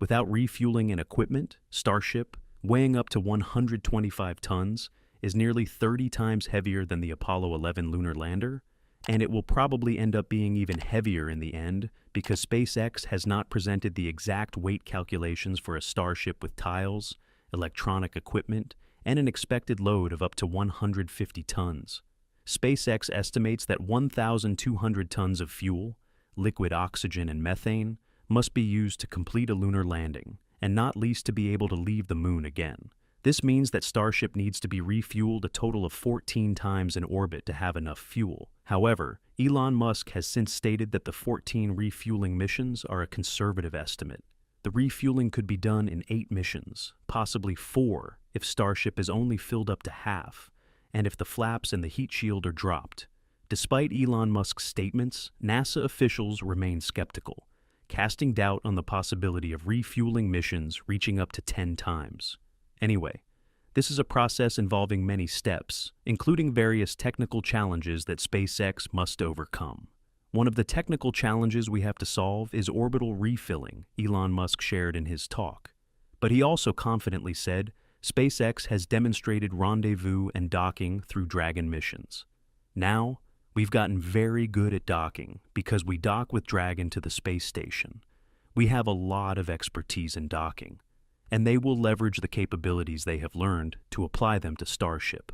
Speaker 1: Without refueling and equipment, Starship, weighing up to 125 tons, is nearly 30 times heavier than the Apollo 11 lunar lander, and it will probably end up being even heavier in the end because SpaceX has not presented the exact weight calculations for a Starship with tiles, electronic equipment, and an expected load of up to 150 tons. SpaceX estimates that 1,200 tons of fuel, liquid oxygen and methane, must be used to complete a lunar landing, and not least to be able to leave the Moon again. This means that Starship needs to be refueled a total of 14 times in orbit to have enough fuel. However, Elon Musk has since stated that the 14 refueling missions are a conservative estimate. The refueling could be done in 8 missions, possibly 4 if Starship is only filled up to half, and if the flaps and the heat shield are dropped. Despite Elon Musk's statements, NASA officials remain skeptical, casting doubt on the possibility of refueling missions reaching up to 10 times. Anyway, this is a process involving many steps, including various technical challenges that SpaceX must overcome. One of the technical challenges we have to solve is orbital refilling, Elon Musk shared in his talk. But he also confidently said, SpaceX has demonstrated rendezvous and docking through Dragon missions. Now, we've gotten very good at docking because we dock with Dragon to the space station. We have a lot of expertise in docking, and they will leverage the capabilities they have learned to apply them to Starship.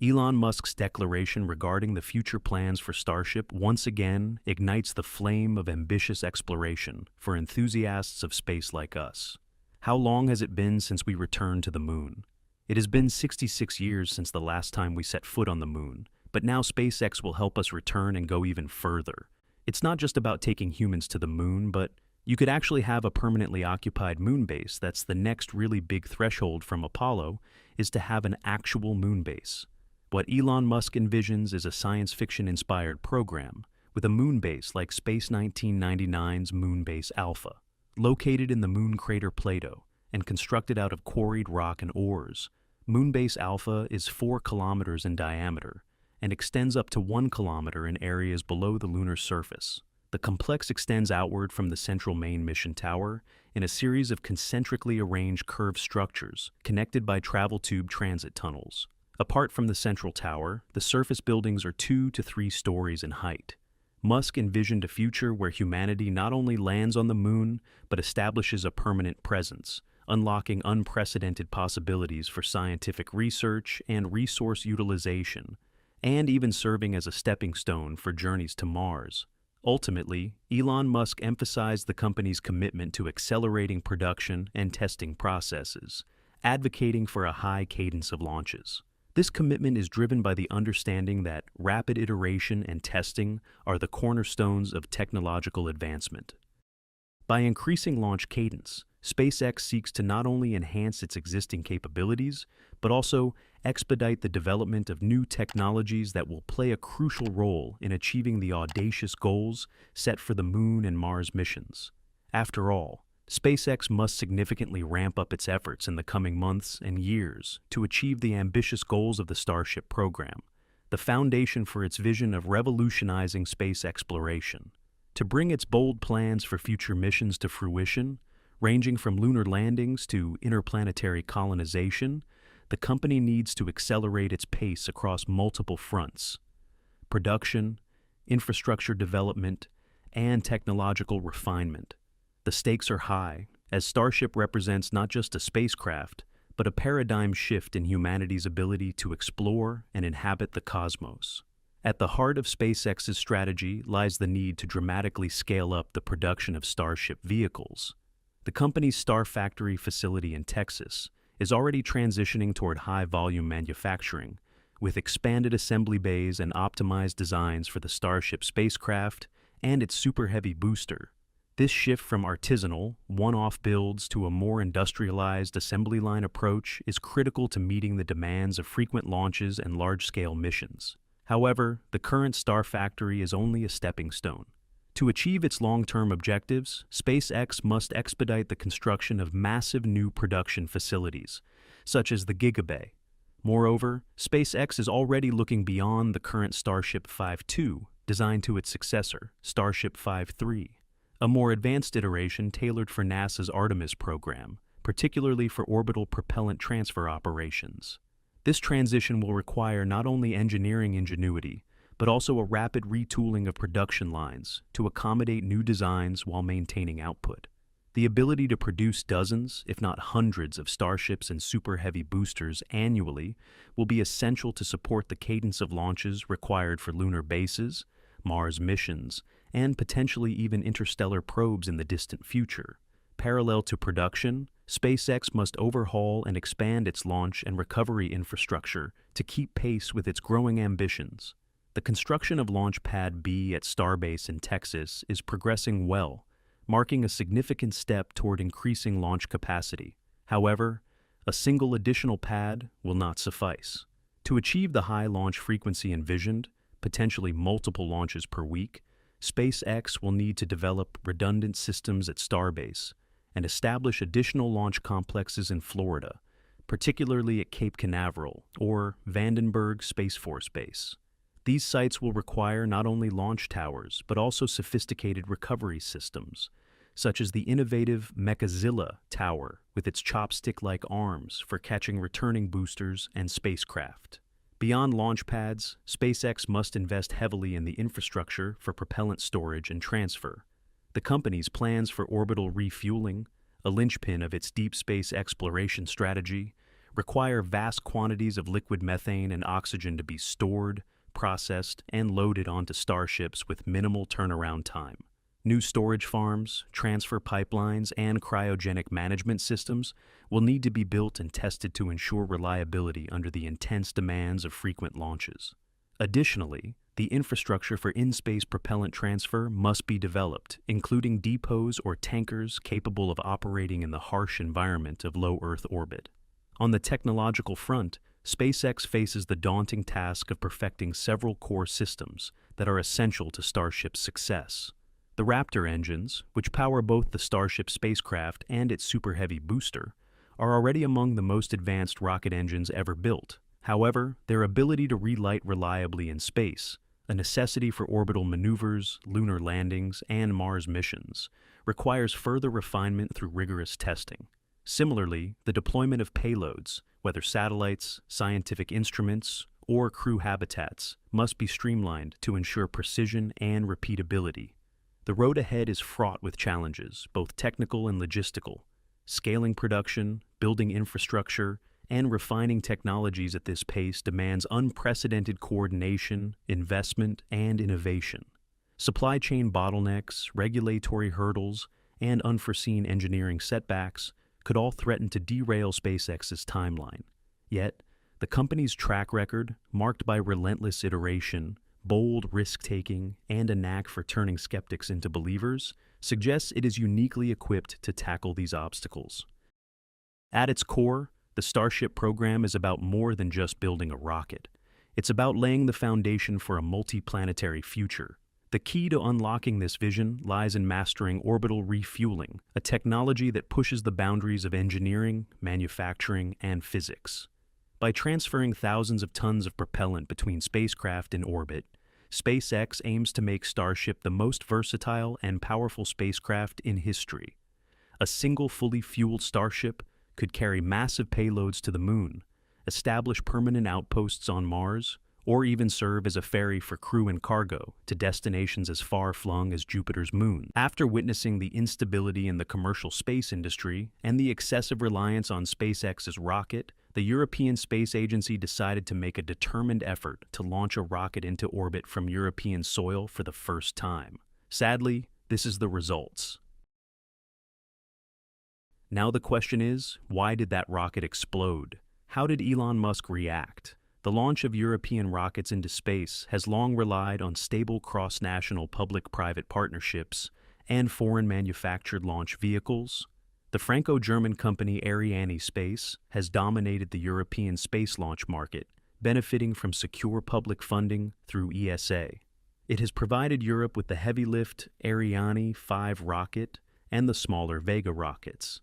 Speaker 1: Elon Musk's declaration regarding the future plans for Starship once again ignites the flame of ambitious exploration for enthusiasts of space like us. How long has it been since we returned to the Moon? It has been 66 years since the last time we set foot on the Moon, but now SpaceX will help us return and go even further, It's not just about taking humans to the moon, but you could actually have a permanently occupied moon base. That's the next really big threshold from Apollo, is to have an actual moon base. What Elon Musk envisions is a science fiction-inspired program with a moon base like Space 1999's Moon Base Alpha. Located in the moon crater Plato and constructed out of quarried rock and ores, Moonbase Alpha is 4 kilometers in diameter and extends up to 1 kilometer in areas below the lunar surface. The complex extends outward from the central main mission tower in a series of concentrically arranged curved structures connected by travel tube transit tunnels. Apart from the central tower, the surface buildings are 2 to 3 stories in height. Musk envisioned a future where humanity not only lands on the moon, but establishes a permanent presence, unlocking unprecedented possibilities for scientific research and resource utilization, and even serving as a stepping stone for journeys to Mars. Ultimately, Elon Musk emphasized the company's commitment to accelerating production and testing processes, advocating for a high cadence of launches. This commitment is driven by the understanding that rapid iteration and testing are the cornerstones of technological advancement. By increasing launch cadence, SpaceX seeks to not only enhance its existing capabilities, but also expedite the development of new technologies that will play a crucial role in achieving the audacious goals set for the Moon and Mars missions. After all, SpaceX must significantly ramp up its efforts in the coming months and years to achieve the ambitious goals of the Starship program, the foundation for its vision of revolutionizing space exploration. To bring its bold plans for future missions to fruition, ranging from lunar landings to interplanetary colonization, the company needs to accelerate its pace across multiple fronts: production, infrastructure development, and technological refinement. The stakes are high, as Starship represents not just a spacecraft, but a paradigm shift in humanity's ability to explore and inhabit the cosmos. At the heart of SpaceX's strategy lies the need to dramatically scale up the production of Starship vehicles. The company's Star Factory facility in Texas is already transitioning toward high-volume manufacturing, with expanded assembly bays and optimized designs for the Starship spacecraft and its Super Heavy booster. This shift from artisanal, one-off builds to a more industrialized assembly line approach is critical to meeting the demands of frequent launches and large-scale missions. However, the current Star Factory is only a stepping stone. To achieve its long-term objectives, SpaceX must expedite the construction of massive new production facilities, such as the Gigabay. Moreover, SpaceX is already looking beyond the current Starship 5.2, designed to its successor, Starship 5.3. A more advanced iteration tailored for NASA's Artemis program, particularly for orbital propellant transfer operations. This transition will require not only engineering ingenuity, but also a rapid retooling of production lines to accommodate new designs while maintaining output. The ability to produce dozens, if not hundreds, of Starships and Super Heavy boosters annually will be essential to support the cadence of launches required for lunar bases, Mars missions, and potentially even interstellar probes in the distant future. Parallel to production, SpaceX must overhaul and expand its launch and recovery infrastructure to keep pace with its growing ambitions. The construction of Launch Pad B at Starbase in Texas is progressing well, marking a significant step toward increasing launch capacity. However, a single additional pad will not suffice. To achieve the high launch frequency envisioned, potentially multiple launches per week, SpaceX will need to develop redundant systems at Starbase and establish additional launch complexes in Florida, particularly at Cape Canaveral or Vandenberg Space Force Base. These sites will require not only launch towers, but also sophisticated recovery systems, such as the innovative Mechazilla tower with its chopstick-like arms for catching returning boosters and spacecraft. Beyond launch pads, SpaceX must invest heavily in the infrastructure for propellant storage and transfer. The company's plans for orbital refueling, a linchpin of its deep space exploration strategy, require vast quantities of liquid methane and oxygen to be stored, processed, and loaded onto Starships with minimal turnaround time. New storage farms, transfer pipelines, and cryogenic management systems will need to be built and tested to ensure reliability under the intense demands of frequent launches. Additionally, the infrastructure for in-space propellant transfer must be developed, including depots or tankers capable of operating in the harsh environment of low Earth orbit. On the technological front, SpaceX faces the daunting task of perfecting several core systems that are essential to Starship's success. The Raptor engines, which power both the Starship spacecraft and its Super Heavy booster, are already among the most advanced rocket engines ever built. However, their ability to relight reliably in space, a necessity for orbital maneuvers, lunar landings, and Mars missions, requires further refinement through rigorous testing. Similarly, the deployment of payloads, whether satellites, scientific instruments, or crew habitats, must be streamlined to ensure precision and repeatability. The road ahead is fraught with challenges, both technical and logistical. Scaling production, building infrastructure, and refining technologies at this pace demands unprecedented coordination, investment, and innovation. Supply chain bottlenecks, regulatory hurdles, and unforeseen engineering setbacks could all threaten to derail SpaceX's timeline. Yet, the company's track record, marked by relentless iteration, bold risk-taking, and a knack for turning skeptics into believers, suggests it is uniquely equipped to tackle these obstacles. At its core, the Starship program is about more than just building a rocket. It's about laying the foundation for a multi-planetary future. The key to unlocking this vision lies in mastering orbital refueling, a technology that pushes the boundaries of engineering, manufacturing, and physics. By transferring thousands of tons of propellant between spacecraft in orbit, SpaceX aims to make Starship the most versatile and powerful spacecraft in history. A single fully fueled Starship could carry massive payloads to the Moon, establish permanent outposts on Mars, or even serve as a ferry for crew and cargo to destinations as far-flung as Jupiter's moon. After witnessing the instability in the commercial space industry and the excessive reliance on SpaceX's rocket, the European Space Agency decided to make a determined effort to launch a rocket into orbit from European soil for the first time. Sadly, this is the results. Now the question is, why did that rocket explode? How did Elon Musk react? The launch of European rockets into space has long relied on stable cross-national public-private partnerships and foreign-manufactured launch vehicles. The Franco-German company Arianespace has dominated the European space launch market, benefiting from secure public funding through ESA. It has provided Europe with the heavy-lift Ariane 5 rocket and the smaller Vega rockets.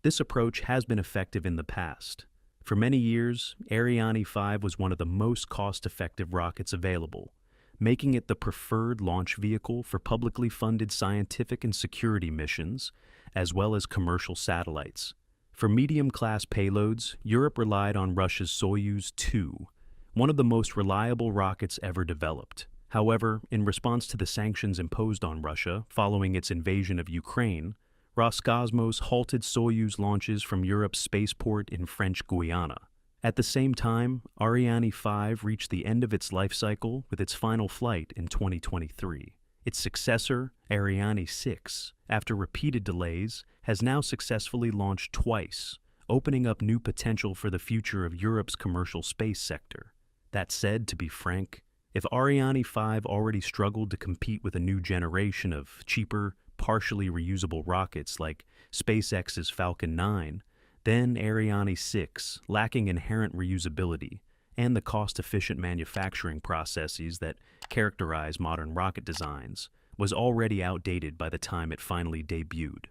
Speaker 1: This approach has been effective in the past. For many years, Ariane 5 was one of the most cost-effective rockets available, making it the preferred launch vehicle for publicly funded scientific and security missions, as well as commercial satellites. For medium-class payloads, Europe relied on Russia's Soyuz 2, one of the most reliable rockets ever developed. However, in response to the sanctions imposed on Russia following its invasion of Ukraine, Roscosmos halted Soyuz launches from Europe's spaceport in French Guiana. At the same time, Ariane 5 reached the end of its life cycle with its final flight in 2023. Its successor, Ariane 6, after repeated delays, has now successfully launched twice, opening up new potential for the future of Europe's commercial space sector. That said, to be frank, if Ariane 5 already struggled to compete with a new generation of cheaper, partially reusable rockets like SpaceX's Falcon 9, then Ariane 6, lacking inherent reusability and the cost-efficient manufacturing processes that characterize modern rocket designs, was already outdated by the time it finally debuted.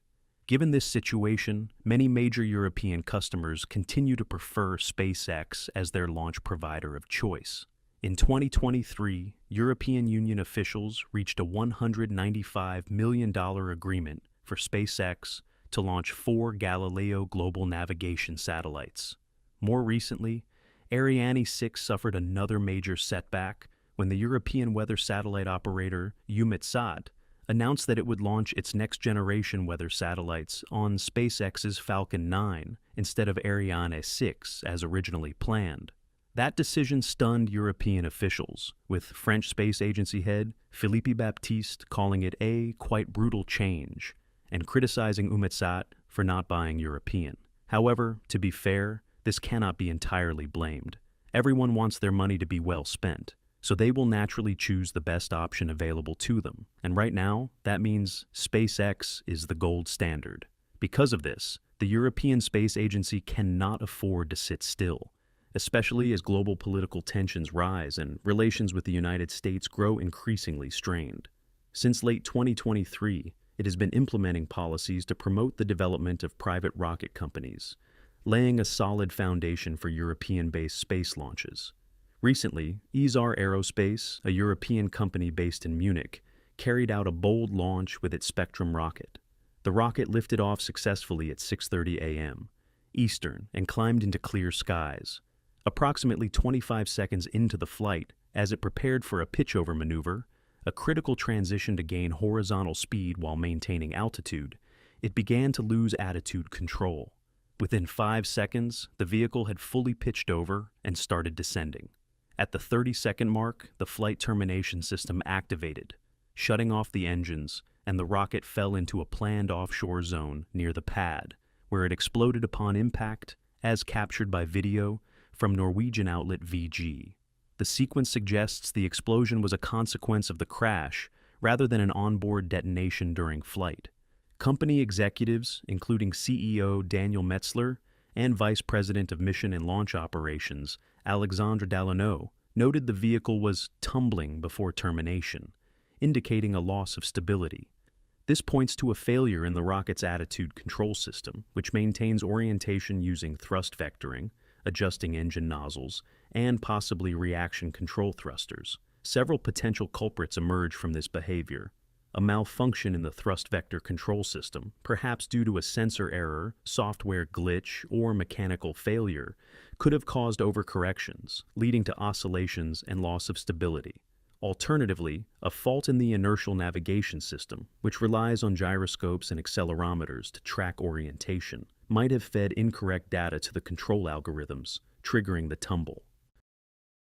Speaker 1: Given this situation, many major European customers continue to prefer SpaceX as their launch provider of choice. In 2023, European Union officials reached a $195 million agreement for SpaceX to launch 4 Galileo global navigation satellites. More recently, Ariane 6 suffered another major setback when the European weather satellite operator EUMETSAT announced that it would launch its next-generation weather satellites on SpaceX's Falcon 9 instead of Ariane 6 as originally planned. That decision stunned European officials, with French Space Agency head Philippe Baptiste calling it a quite brutal change and criticizing EUMETSAT for not buying European. However, to be fair, this cannot be entirely blamed. Everyone wants their money to be well spent, so they will naturally choose the best option available to them. And right now, that means SpaceX is the gold standard. Because of this, the European Space Agency cannot afford to sit still, especially as global political tensions rise and relations with the United States grow increasingly strained. Since late 2023, it has been implementing policies to promote the development of private rocket companies, laying a solid foundation for European-based space launches. Recently, ESAR Aerospace, a European company based in Munich, carried out a bold launch with its Spectrum rocket. The rocket lifted off successfully at 6:30 a.m. Eastern and climbed into clear skies. Approximately 25 seconds into the flight, as it prepared for a pitchover maneuver, a critical transition to gain horizontal speed while maintaining altitude, it began to lose attitude control. Within 5 seconds, the vehicle had fully pitched over and started descending. At the 30-second mark, the flight termination system activated, shutting off the engines, and the rocket fell into a planned offshore zone near the pad, where it exploded upon impact, as captured by video from Norwegian outlet VG. The sequence suggests the explosion was a consequence of the crash rather than an onboard detonation during flight. Company executives, including CEO Daniel Metzler and Vice President of Mission and Launch Operations Alexandre Dallonneau, noted the vehicle was tumbling before termination, indicating a loss of stability. This points to a failure in the rocket's attitude control system, which maintains orientation using thrust vectoring, adjusting engine nozzles, and possibly reaction control thrusters. Several potential culprits emerge from this behavior. A malfunction in the thrust vector control system, perhaps due to a sensor error, software glitch, or mechanical failure, could have caused overcorrections, leading to oscillations and loss of stability. Alternatively, a fault in the inertial navigation system, which relies on gyroscopes and accelerometers to track orientation, might have fed incorrect data to the control algorithms, triggering the tumble.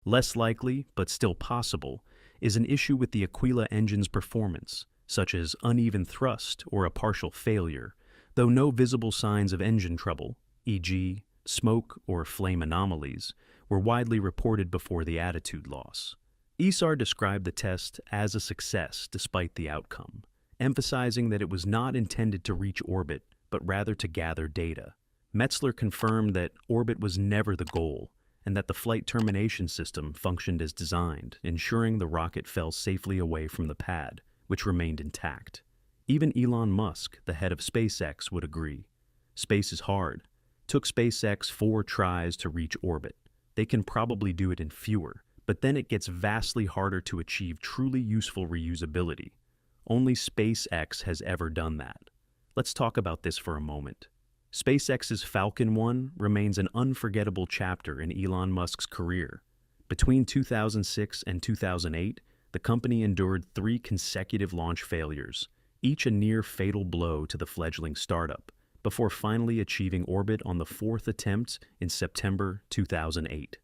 Speaker 1: Less likely, but still possible, is an issue with the Aquila engine's performance, such as uneven thrust or a partial failure, though no visible signs of engine trouble, e.g., smoke or flame anomalies, were widely reported before the attitude loss. ESAR described the test as a success despite the outcome, emphasizing that it was not intended to reach orbit, but rather to gather data. Metzler confirmed that orbit was never the goal, and that the flight termination system functioned as designed, ensuring the rocket fell safely away from the pad, which remained intact. Even Elon Musk, the head of SpaceX, would agree. Space is hard. Took SpaceX 4 tries to reach orbit. They can probably do it in fewer, but then it gets vastly harder to achieve truly useful reusability. Only SpaceX has ever done that. Let's talk about this for a moment. SpaceX's Falcon 1 remains an unforgettable chapter in Elon Musk's career. Between 2006 and 2008, the company endured 3 consecutive launch failures, each a near-fatal blow to the fledgling startup, before finally achieving orbit on the 4th attempt in September 2008.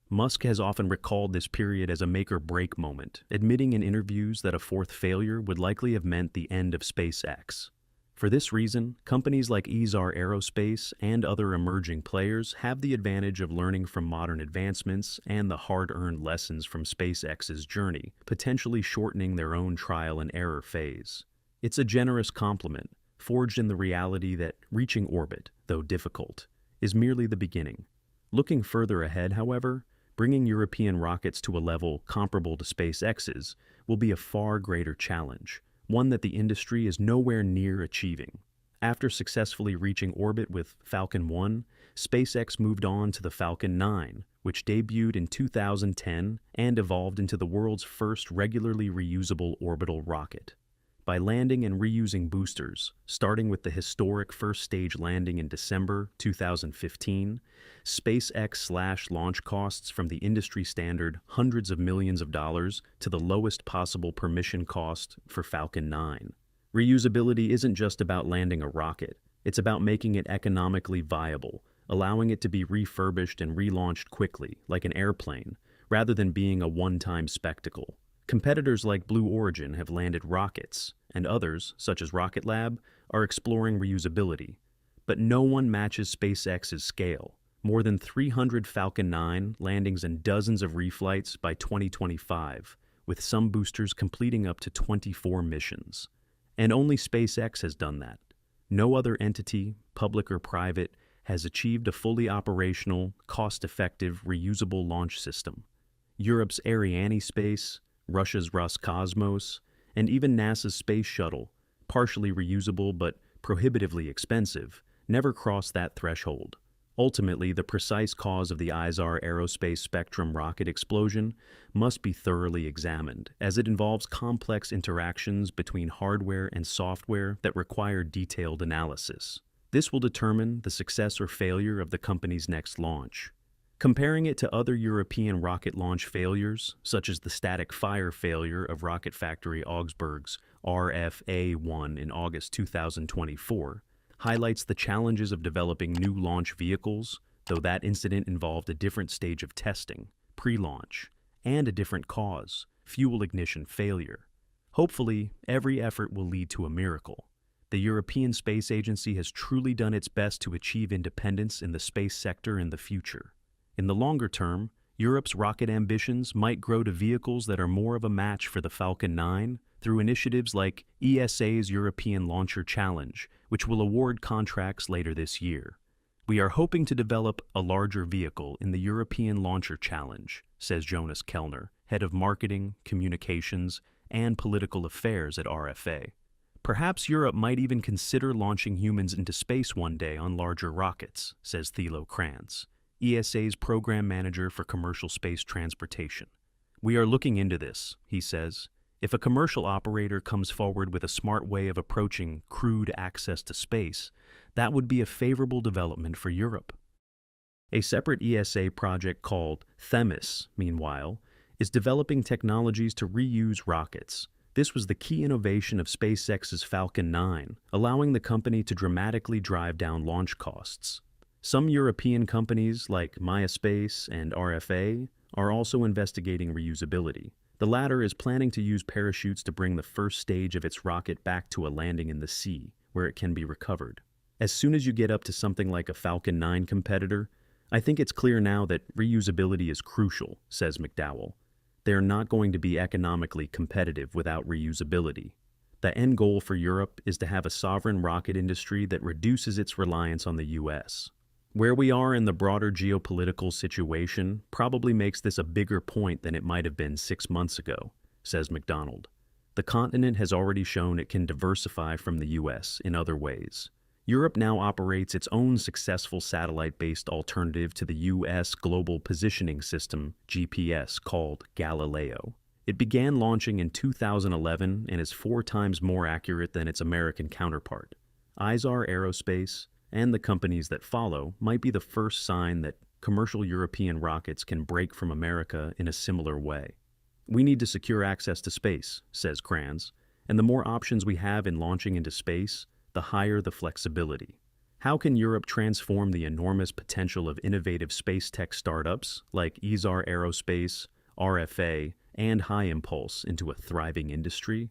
Speaker 1: Musk has often recalled this period as a make-or-break moment, admitting in interviews that a 4th failure would likely have meant the end of SpaceX. For this reason, companies like ESAR Aerospace and other emerging players have the advantage of learning from modern advancements and the hard-earned lessons from SpaceX's journey, potentially shortening their own trial and error phase. It's a generous compliment, forged in the reality that reaching orbit, though difficult, is merely the beginning. Looking further ahead, however, bringing European rockets to a level comparable to SpaceX's will be a far greater challenge, one that the industry is nowhere near achieving. After successfully reaching orbit with Falcon 1, SpaceX moved on to the Falcon 9, which debuted in 2010 and evolved into the world's first regularly reusable orbital rocket. By landing and reusing boosters, starting with the historic first-stage landing in December 2015, SpaceX slashed launch costs from the industry-standard hundreds of millions of dollars to the lowest possible per mission cost for Falcon 9. Reusability isn't just about landing a rocket, it's about making it economically viable, allowing it to be refurbished and relaunched quickly, like an airplane, rather than being a one-time spectacle. Competitors like Blue Origin have landed rockets, and others, such as Rocket Lab, are exploring reusability. But no one matches SpaceX's scale, More than 300 Falcon 9 landings and dozens of reflights by 2025, with some boosters completing up to 24 missions. And only SpaceX has done that. No other entity, public or private, has achieved a fully operational, cost-effective, reusable launch system. Europe's Arianespace, Russia's Roscosmos, and even NASA's Space Shuttle, partially reusable but prohibitively expensive, never crossed that threshold. Ultimately, the precise cause of the ISAR Aerospace Spectrum rocket explosion must be thoroughly examined, as it involves complex interactions between hardware and software that require detailed analysis. This will determine the success or failure of the company's next launch. Comparing it to other European rocket launch failures, such as the static fire failure of Rocket Factory Augsburg's RFA-1 in August 2024, highlights the challenges of developing new launch vehicles, though that incident involved a different stage of testing, pre-launch, and a different cause, fuel ignition failure. Hopefully, every effort will lead to a miracle. The European Space Agency has truly done its best to achieve independence in the space sector in the future. In the longer term, Europe's rocket ambitions might grow to vehicles that are more of a match for the Falcon 9 through initiatives like ESA's European Launcher Challenge, which will award contracts later this year. We are hoping to develop a larger vehicle in the European Launcher Challenge, says Jonas Kellner, head of marketing, communications, and political affairs at RFA. Perhaps Europe might even consider launching humans into space one day on larger rockets, says Thilo Krantz, ESA's program manager for commercial space transportation. We are looking into this, he says. If a commercial operator comes forward with a smart way of approaching crewed access to space, that would be a favorable development for Europe. A separate ESA project called Themis, meanwhile, is developing technologies to reuse rockets. This was the key innovation of SpaceX's Falcon 9, allowing the company to dramatically drive down launch costs. Some European companies like Space and RFA are also investigating reusability. The latter is planning to use parachutes to bring the first stage of its rocket back to a landing in the sea, where it can be recovered. As soon as you get up to something like a Falcon 9 competitor, I think it's clear now that reusability is crucial, says McDowell. They are not going to be economically competitive without reusability. The end goal for Europe is to have a sovereign rocket industry that reduces its reliance on the U.S. Where we are in the broader geopolitical situation probably makes this a bigger point than it might have been 6 months ago, says McDonald. The continent has already shown it can diversify from the U.S. in other ways. Europe now operates its own successful satellite-based alternative to the U.S. Global Positioning System, GPS, called Galileo. It began launching in 2011 and is 4 times more accurate than its American counterpart. ISAR Aerospace and the companies that follow might be the first sign that commercial European rockets can break from America in a similar way. We need to secure access to space, says Kranz, and the more options we have in launching into space, the higher the flexibility. How can Europe transform the enormous potential of innovative space tech startups like ISAR Aerospace, RFA, and High Impulse into a thriving industry?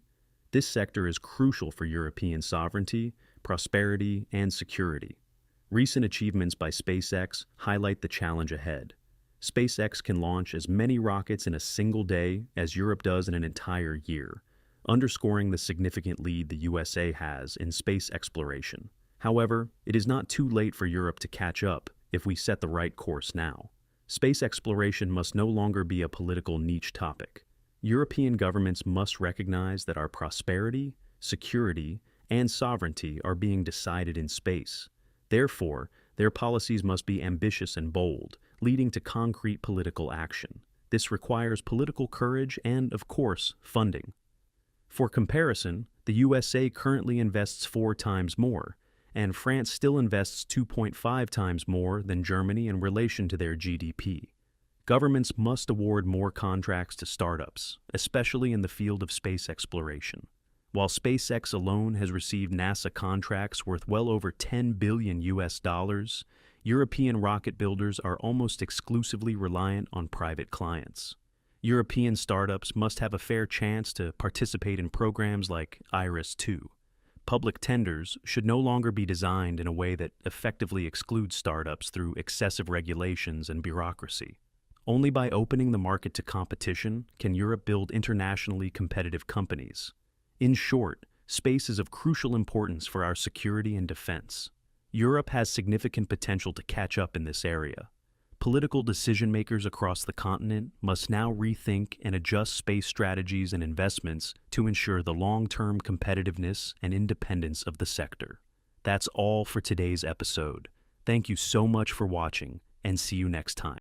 Speaker 1: This sector is crucial for European sovereignty, prosperity, and security. Recent achievements by SpaceX highlight the challenge ahead. SpaceX can launch as many rockets in a single day as Europe does in an entire year, underscoring the significant lead the USA has in space exploration. However, it is not too late for Europe to catch up if we set the right course now. Space exploration must no longer be a political niche topic. European governments must recognize that our prosperity, security, and sovereignty are being decided in space. Therefore, their policies must be ambitious and bold, leading to concrete political action. This requires political courage and, of course, funding. For comparison, the USA currently invests 4 times more, and France still invests 2.5 times more than Germany in relation to their GDP. Governments must award more contracts to startups, especially in the field of space exploration. While SpaceX alone has received NASA contracts worth well over $10 billion, European rocket builders are almost exclusively reliant on private clients. European startups must have a fair chance to participate in programs like IRIS-2. Public tenders should no longer be designed in a way that effectively excludes startups through excessive regulations and bureaucracy. Only by opening the market to competition can Europe build internationally competitive companies. In short, space is of crucial importance for our security and defense. Europe has significant potential to catch up in this area. Political decision-makers across the continent must now rethink and adjust space strategies and investments to ensure the long-term competitiveness and independence of the sector. That's all for today's episode. Thank you so much for watching, and see you next time.